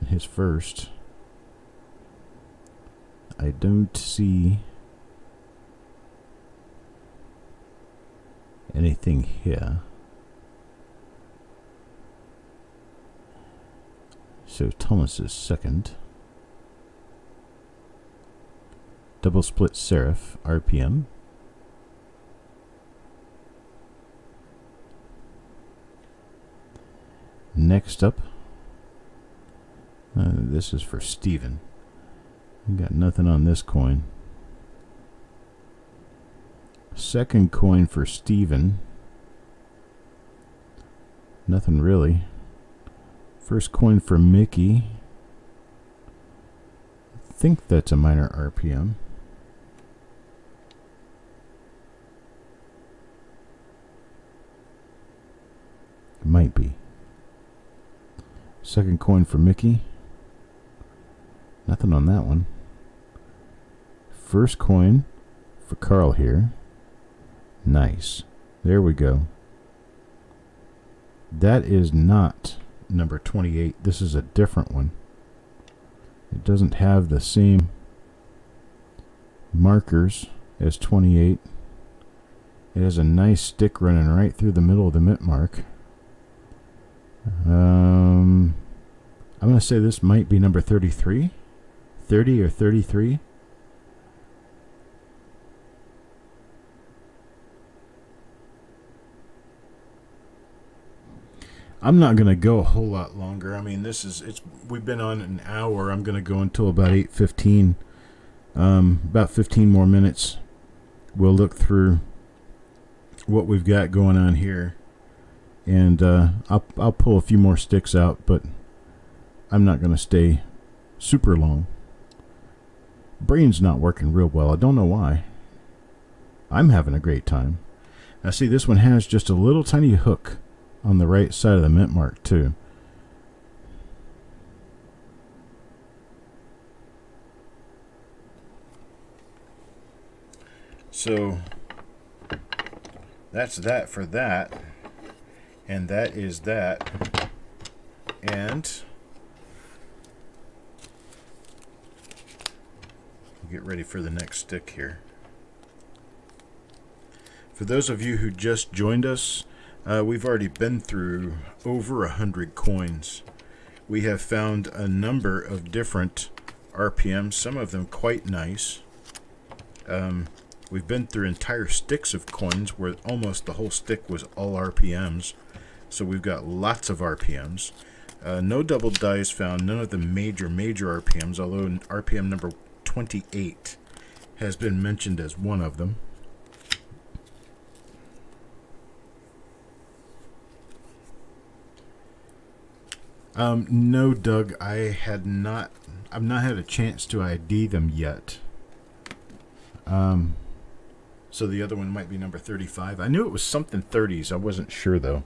and his first. I don't see anything here. So Thomas is second. Double split serif RPM. Next up, this is for Steven. We got nothing on this coin. Second coin for Steven. Nothing really. First coin for Mickey. I think that's a minor RPM. It might be. Second coin for Mickey. Nothing on that one. First coin for Carl here. Nice. There we go. That is not number 28. This is a different one. It doesn't have the same markers as 28. It has a nice stick running right through the middle of the mint mark. I'm going to say this might be number 33. 30 or 33. I'm not going to go a whole lot longer. I mean, we've been on an hour. I'm going to go until about 8:15. About 15 more minutes. We'll look through what we've got going on here. And I'll pull a few more sticks out, but I'm not going to stay super long. Brain's not working real well. I don't know why. I'm having a great time. Now see, this one has just a little tiny hook on the right side of the mint mark too. So that's that for that. And that is that. And get ready for the next stick here. For those of you who just joined us, we've already been through over 100 coins. We have found a number of different RPMs, some of them quite nice. We've been through entire sticks of coins where almost the whole stick was all RPMs. So we've got lots of RPMs. No double dice found, none of the major RPMs, although RPM number 28 has been mentioned as one of them. No, Doug, I've not had a chance to ID them yet. So the other one might be number 35. I knew it was something 30s. I wasn't sure, though.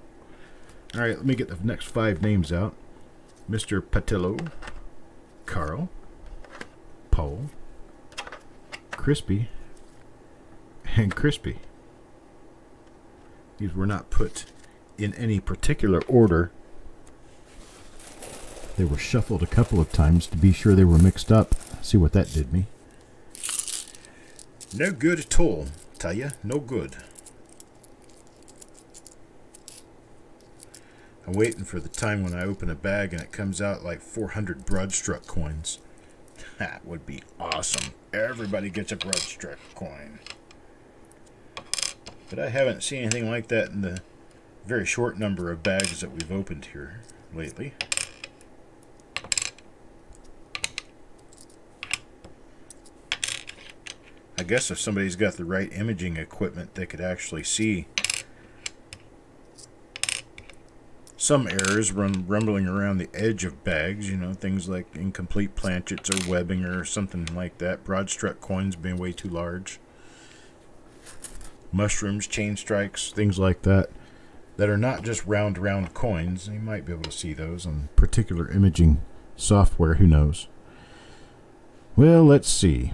All right, let me get the next 5 names out. Mr. Patillo, Carl, Paul, Crispy, and Crispy. These were not put in any particular order. They were shuffled a couple of times to be sure they were mixed up. See what that did me. No good at all, tell ya. No good. I'm waiting for the time when I open a bag and it comes out like 400 Broadstruck coins. That would be awesome. Everybody gets a Broadstruck coin. But I haven't seen anything like that in the very short number of bags that we've opened here lately. I guess if somebody's got the right imaging equipment, they could actually see some errors rumbling around the edge of bags, you know, things like incomplete planchets or webbing or something like that. Broadstruck coins being way too large. Mushrooms, chain strikes, things like that are not just round coins. You might be able to see those on particular imaging software, who knows. Well, let's see.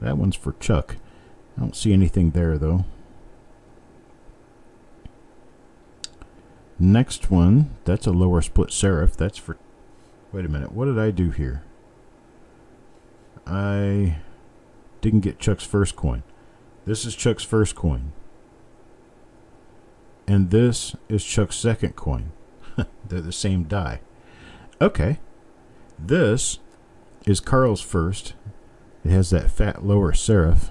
That one's for Chuck. I don't see anything there, though. Next one, that's a lower split serif. That's for... Wait a minute. What did I do here? I didn't get Chuck's first coin. This is Chuck's first coin. And this is Chuck's second coin. They're the same die. Okay. This is Carl's first. It has that fat lower serif.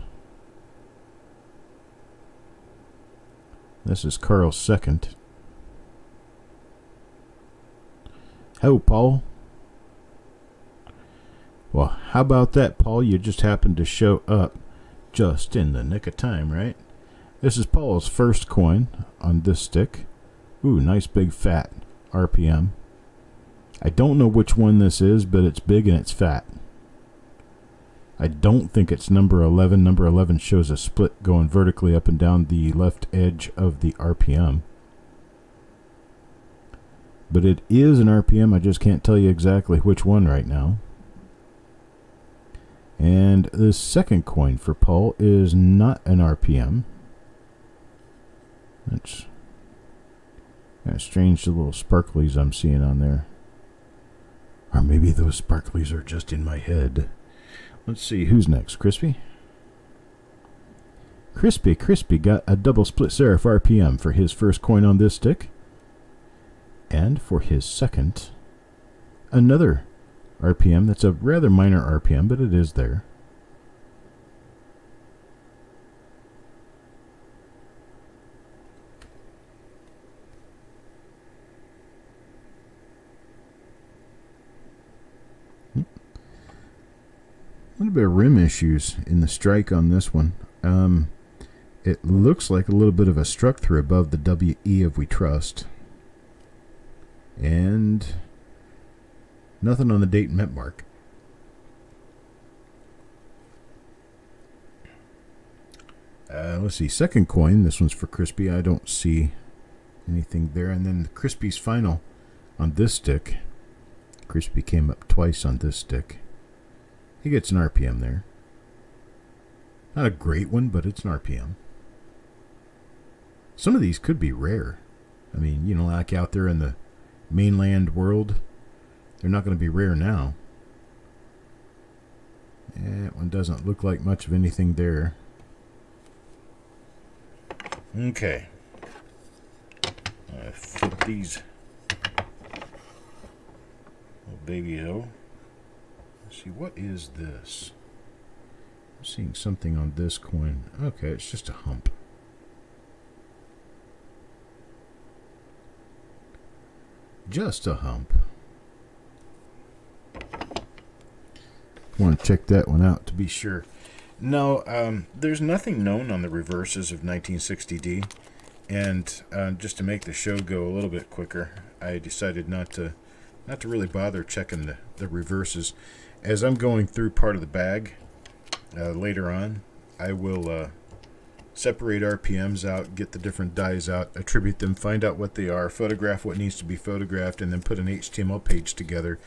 This is Carl's second. Oh, Paul. Well, how about that, Paul? You just happened to show up just in the nick of time, right? This is Paul's first coin on this stick. Ooh, nice big fat RPM. I don't know which one this is, but it's big and it's fat. I don't think it's number 11. Number 11 shows a split going vertically up and down the left edge of the RPM. But it is an RPM. I just can't tell you exactly which one right now. And the second coin for Paul is not an RPM. That's kind of strange, the little sparklies I'm seeing on there. Or maybe those sparklies are just in my head. Let's see, who's next? Crispy? Crispy got a double split serif RPM for his first coin on this stick. And for his second, another RPM. That's a rather minor RPM, but it is there. A little bit of rim issues in the strike on this one. It looks like a little bit of a struck through above the WE of We Trust. And nothing on the date and mint mark. Let's see. Second coin. This one's for Crispy. I don't see anything there. And then Crispy's final on this stick. Crispy came up twice on this stick. He gets an RPM there. Not a great one, but it's an RPM. Some of these could be rare. I mean, you know, like out there in the mainland world, they're not going to be rare now. That one doesn't look like much of anything there. Okay. Flip these little babies over. Let's see, what is this? I'm seeing something on this coin. Okay, it's just a hump. Just a hump. Want to check that one out to be sure. No, there's nothing known on the reverses of 1960D, and just to make the show go a little bit quicker, I decided not to really bother checking the reverses. As I'm going through part of the bag later on, I will separate RPMs out, get the different dies out, attribute them, find out what they are, photograph what needs to be photographed, and then put an HTML page together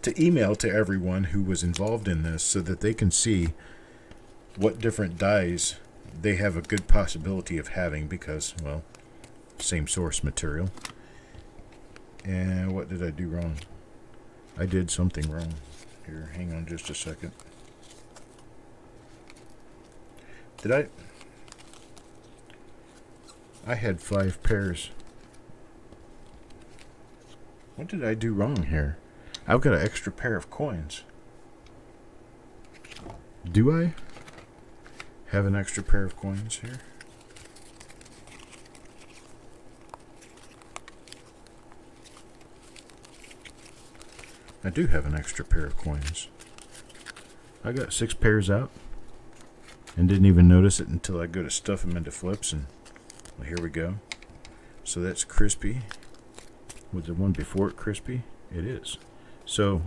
to email to everyone who was involved in this so that they can see what different dies they have a good possibility of having because, well, same source material. And what did I do wrong? I did something wrong. Here, hang on just a second. Did I had 5 pairs. What did I do wrong here? I've got an extra pair of coins. Do I have an extra pair of coins here? I do have an extra pair of coins. I got 6 pairs out and didn't even notice it until I go to stuff them into flips, and well, here we go. So that's Crispy. Was the one before it Crispy? It is. So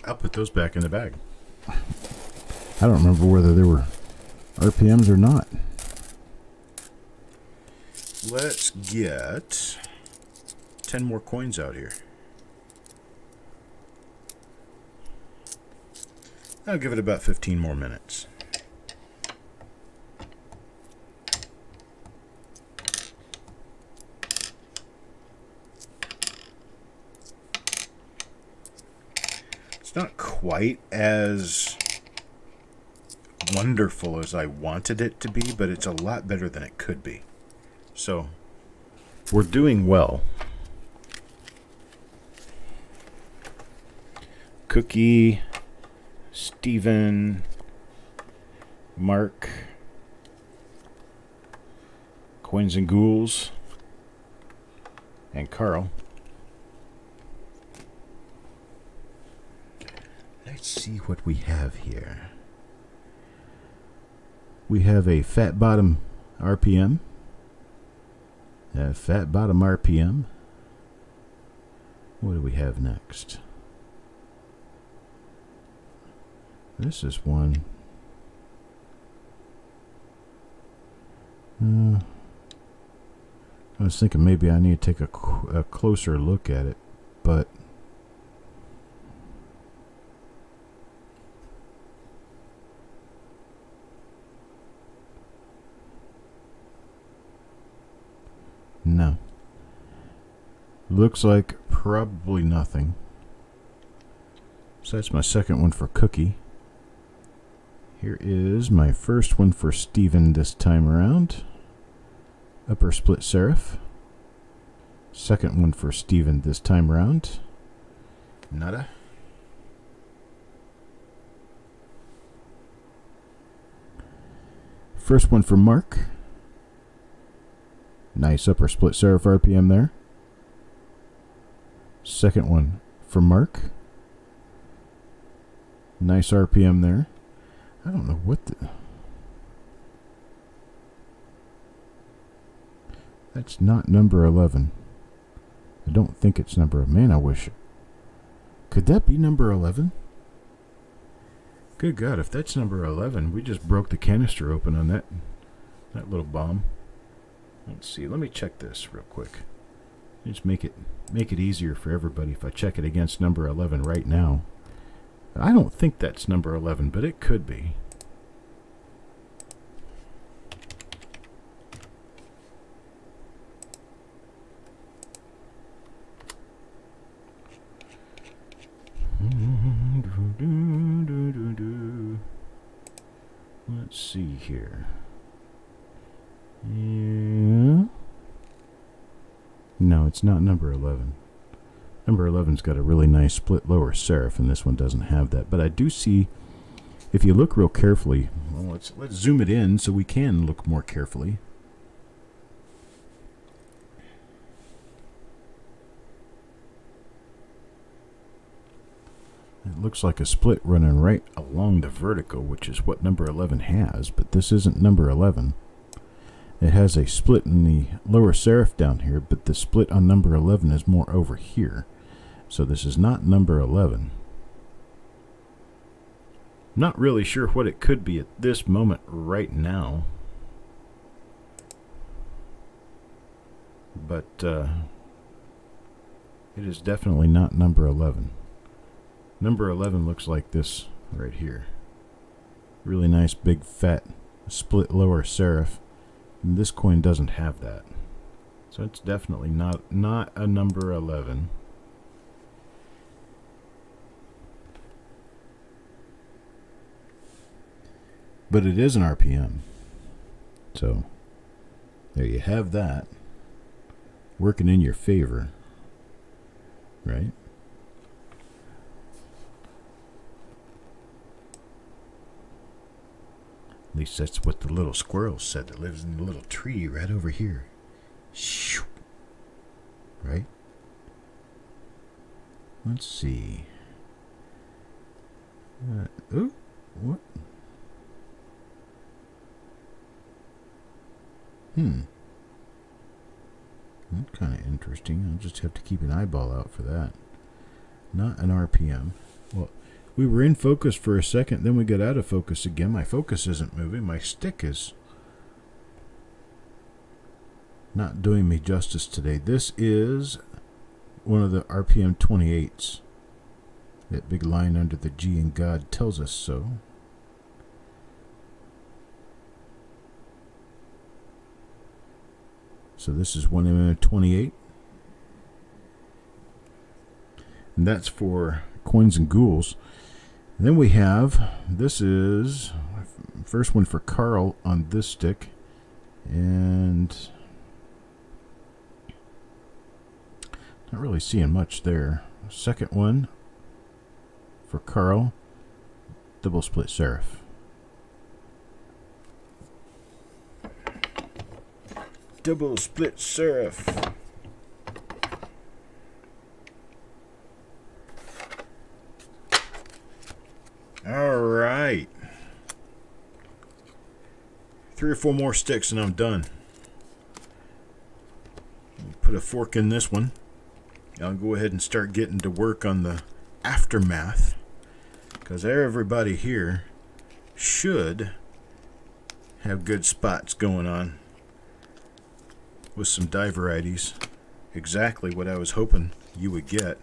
I'll put those back in the bag. I don't remember whether there were RPMs or not. Let's get 10 more coins out here. I'll give it about 15 more minutes. quite as wonderful as I wanted it to be, but it's a lot better than it could be. So, we're doing well. Cookie, Steven, Mark, Coins and Ghouls, and Carl. Let's see what we have here. We have a fat bottom RPM. Fat bottom RPM. What do we have next? This is one. I was thinking maybe I need to take a closer look at it, but no. Looks like probably nothing. So that's my second one for Cookie. Here is my first one for Steven this time around. Upper split serif. Second one for Steven this time around. Nada. First one for Mark. Nice upper split serif RPM there. Second one for Mark. Nice RPM there. I don't know what the... That's not number 11. I don't think it's number... Man, I wish... Could that be number 11? Good God, if that's number 11, we just broke the canister open on that little bomb. Let's see, let me check this real quick. Just make it easier for everybody if I check it against number 11 right now. I don't think that's number 11, but it could be. Let's see here. Yeah. No, it's not number 11. Number 11's got a really nice split lower serif, and this one doesn't have that. But I do see, if you look real carefully, well, let's zoom it in so we can look more carefully. It looks like a split running right along the vertical, which is what number 11 has, but this isn't number 11. It has a split in the lower serif down here, but the split on number 11 is more over here. So this is not number 11. Not really sure what it could be at this moment right now. But it is definitely not number 11. Number 11 looks like this right here. Really nice big fat split lower serif. And this coin doesn't have that. So it's definitely not a number 11. But it is an RPM. So there you have that. Working in your favor. Right? At least that's what the little squirrel said that lives in the little tree right over here. Shoo. Right? Let's see. Oh, what? That's kind of interesting. I'll just have to keep an eyeball out for that. Not an RPM. Well, we were in focus for a second, then we got out of focus again. My focus isn't moving. My stick is not doing me justice today. This is one of the RPM 28s. That big line under the G in God tells us so. So this is 1mm28. And that's for Coins and Ghouls. Then we have, this is first one for Carl on this stick, and not really seeing much there. Second one for Carl, double split serif. Double split serif. All right. 3 or 4 more sticks and I'm done. Put a fork in this one. I'll go ahead and start getting to work on the aftermath, because everybody here should have good spots going on with some die varieties. Exactly what I was hoping you would get.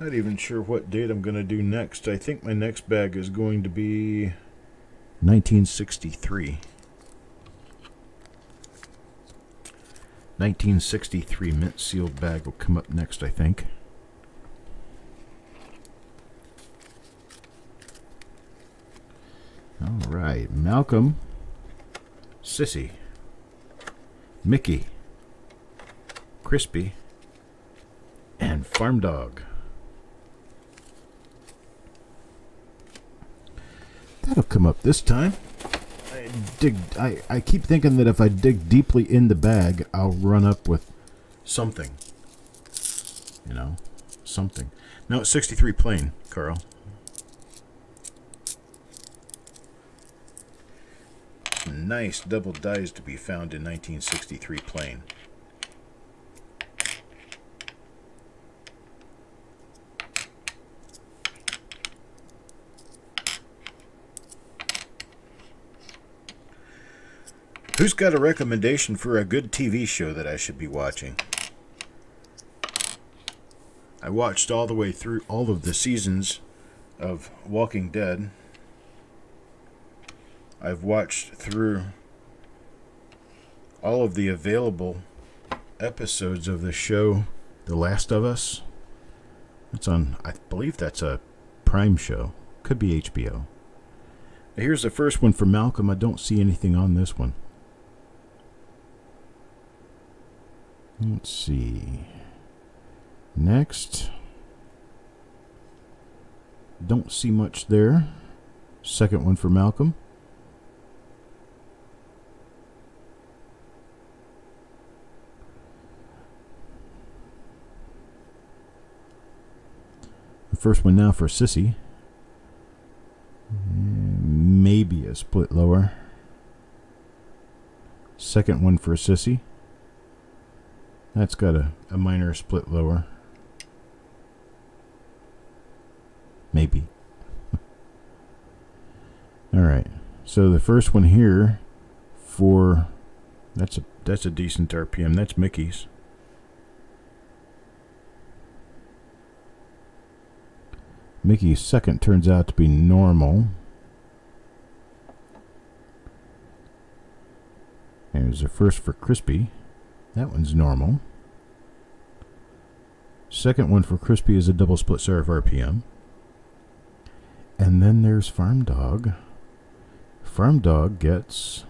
Not even sure what date I'm going to do next. I think my next bag is going to be 1963. 1963 mint sealed bag will come up next, I think. All right, Malcolm, Sissy, Mickey, Crispy, and Farm Dog. That'll come up this time. I keep thinking that if I dig deeply in the bag, I'll run up with something. You know, something. No, it's 63 plain, Carl. Nice double dies to be found in 1963 plain. Who's got a recommendation for a good TV show that I should be watching? I watched all the way through all of the seasons of Walking Dead. I've watched through all of the available episodes of the show The Last of Us. It's on, I believe that's a Prime show. Could be HBO. Here's the first one for Malcolm. I don't see anything on this one. Let's see. Next. Don't see much there. Second one for Malcolm. The first one now for Sissy. Maybe a split lower. Second one for Sissy. That's got a minor split lower. Maybe. Alright. So the first one here for that's a decent RPM. That's Mickey's. Mickey's second turns out to be normal. There's the first for Crispy. That one's normal. Second one for Crispy is a double split serif RPM. And then there's Farm Dog. Farm Dog gets,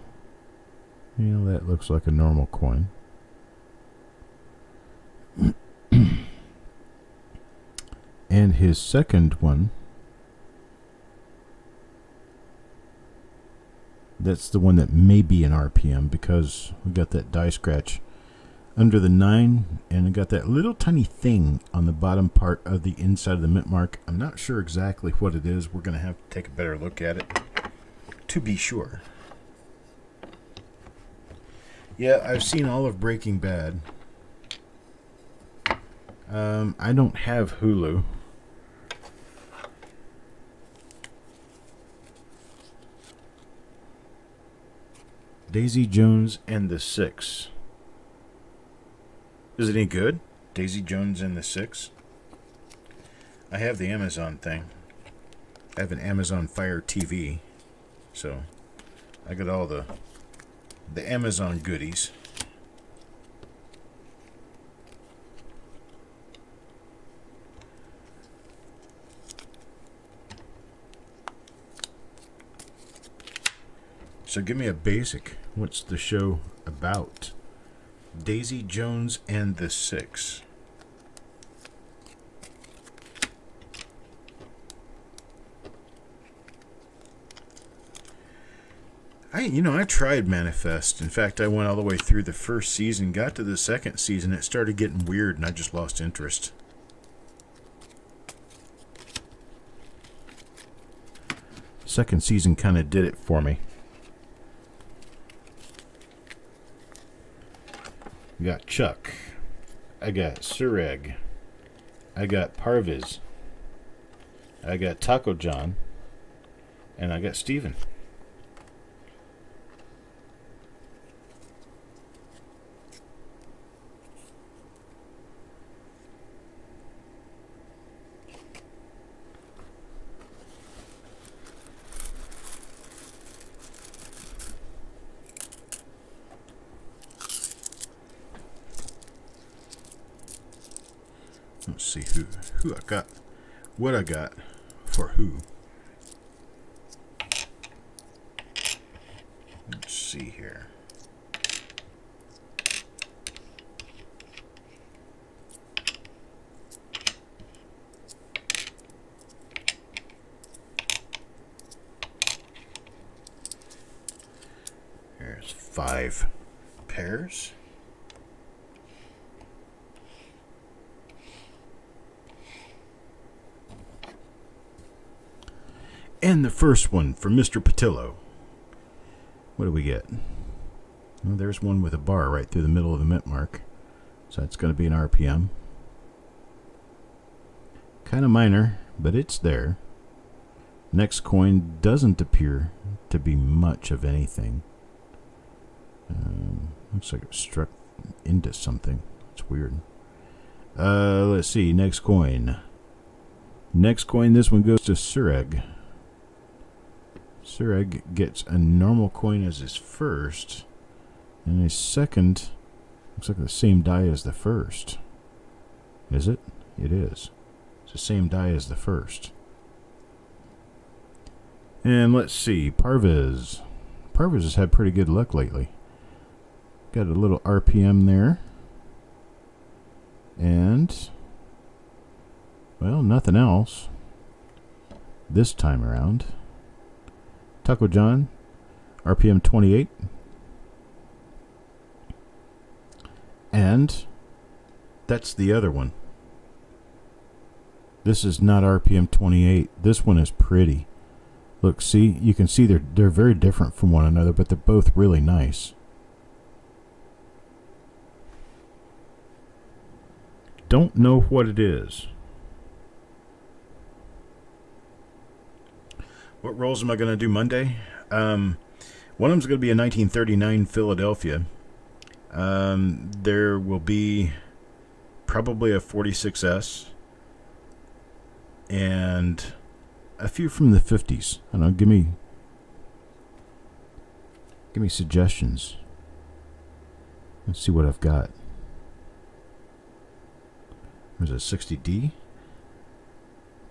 that looks like a normal coin. And his second one, that's the one that may be an RPM, because we got that die scratch under the 9, and I got that little tiny thing on the bottom part of the inside of the mint mark. I'm not sure exactly what it is. We're going to have to take a better look at it to be sure. Yeah, I've seen all of Breaking Bad. I don't have Hulu. Daisy Jones and the Six. Is it any good? Daisy Jones and the Six? I have the Amazon thing. I have an Amazon Fire TV. So I got all the Amazon goodies. So give me a basic. What's the show about? Daisy Jones and the Six. I tried Manifest. In fact, I went all the way through the first season, got to the second season, it started getting weird, and I just lost interest. Second season kind of did it for me. I got Chuck. I got Sureg. I got Parviz. I got Taco John. And I got Steven. Let's see who I got, what I got for who. Let's see here. There's 5 pairs. And the first one for Mr. Patillo. What do we get? Well, there's one with a bar right through the middle of the mint mark. So that's going to be an RPM. Kind of minor, but it's there. Next coin doesn't appear to be much of anything. Looks like it struck into something. It's weird. Let's see. Next coin. Next coin, this one goes to Sureg. Sureg gets a normal coin as his first, and his second looks like the same die as the first. Is it? It is. It's the same die as the first. And let's see, Parviz. Parviz has had pretty good luck lately. Got a little RPM there. And, well, nothing else this time around. Taco John, RPM 28. And that's the other one. This is not RPM 28. This one is pretty. Look, see, you can see they're very different from one another, but they're both really nice. Don't know what it is. What rolls am I going to do Monday? One of them's going to be a 1939 Philadelphia. There will be probably a 46S. And a few from the 50s. I don't know, give me suggestions. Let's see what I've got. There's a 60D.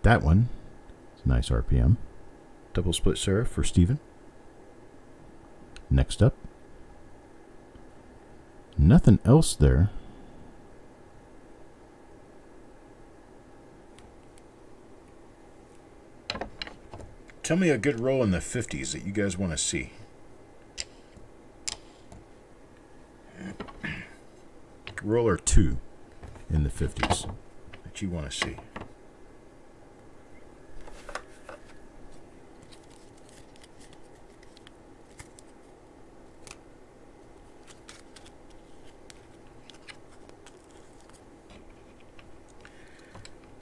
That one. It's a nice RPM. Double split serif for Steven. Next up. Nothing else there. Tell me a good roll in the 50s that you guys want to see. Roll or two in the 50s that you want to see.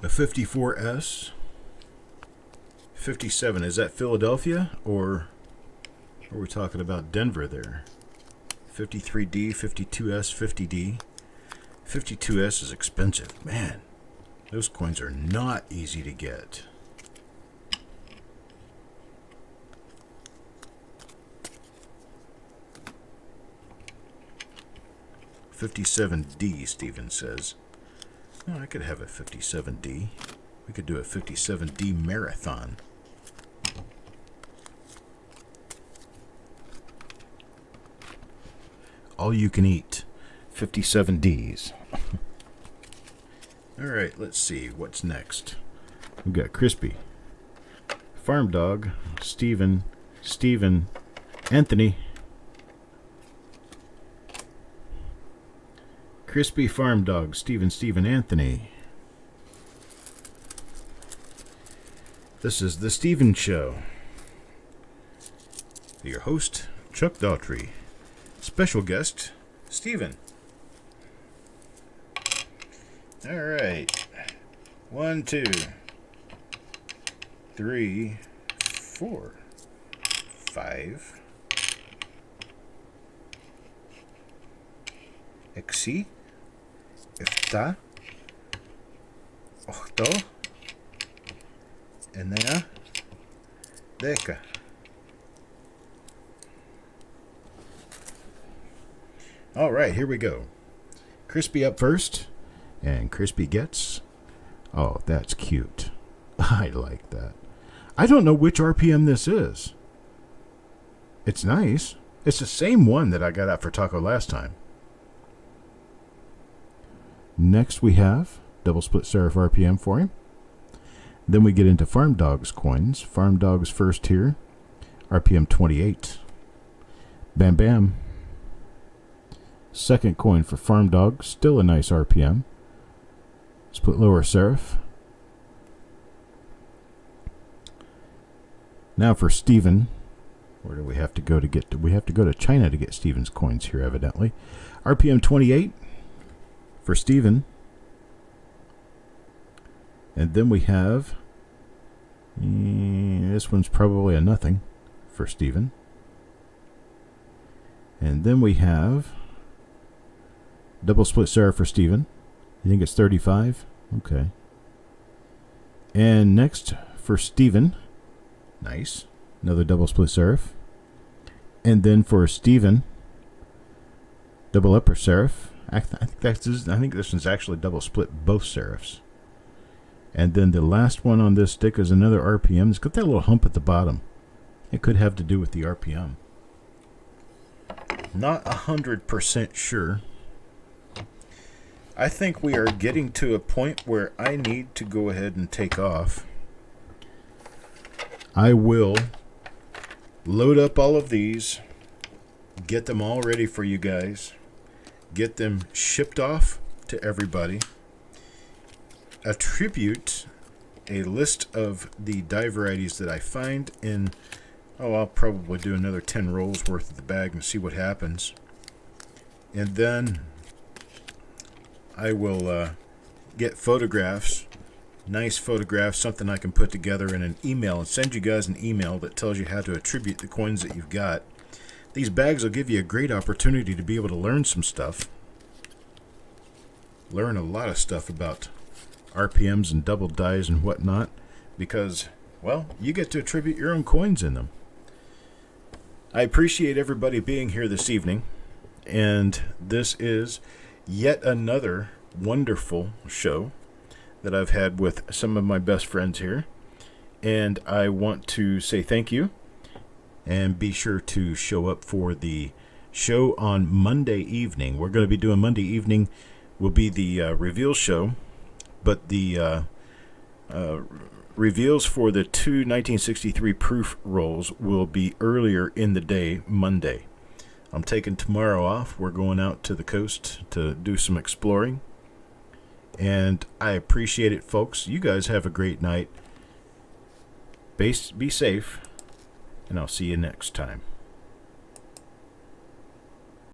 A 54S. 57, is that Philadelphia, or are we talking about Denver there? 53D, 52S, 50D. 52S is expensive. Man, those coins are not easy to get. $57D, Steven says. Oh, I could have a 57D. We could do a 57D marathon. all you can eat. 57 Ds. All right, let's see what's next. We've got Crispy, Farm Dog, Steven, Anthony. Crispy, Farm Dog, Steven, Anthony. This is The Steven Show. Your host, Chuck Daughtrey. Special guest, Steven. All right. 1, 2, 3, 4, 5. Exi. Ifta. Ochto. Enea. Deka. All right, here we go. Crispy up first, and Crispy gets... Oh, that's cute. I like that. I don't know which RPM this is. It's nice. It's the same one that I got out for taco last time. Next we have double split serif RPM for him. Then we get into Farm Dog's coins. Farm Dog's first here. RPM 28. Bam Bam. Second coin for Farm Dog. Still a nice RPM. Split lower serif. Now for Steven. Where do we have to go to get to? We have to go to China to get Steven's coins here, evidently. RPM 28 for Steven. And then we have... this one's probably a nothing for Steven. And then we have... double split serif for Steven. You think it's 35? Okay. And next for Steven. Nice. Another double split serif. And then for Steven, double upper serif. I think this one's actually double split both serifs. And then the last one on this stick is another RPM. It's got that little hump at the bottom. It could have to do with the RPM. Not 100% sure. I think we are getting to a point where I need to go ahead and take off. I will load up all of these, get them all ready for you guys, get them shipped off to everybody, attribute a list of the die varieties that I find in, I'll probably do another 10 rolls worth of the bag and see what happens. And then I will get photographs, nice photographs, something I can put together in an email and send you guys an email that tells you how to attribute the coins that you've got. These bags will give you a great opportunity to be able to learn some stuff. Learn a lot of stuff about RPMs and double dies and whatnot because, well, you get to attribute your own coins in them. I appreciate everybody being here this evening, and this is yet another wonderful show that I've had with some of my best friends here. And I want to say thank you. And be sure to show up for the show on Monday evening. We're going to be doing Monday evening will be the reveal show. But the reveals for the two 1963 proof rolls will be earlier in the day, Monday. I'm taking tomorrow off. We're going out to the coast to do some exploring. And I appreciate it, folks. You guys have a great night. Be safe, and I'll see you next time.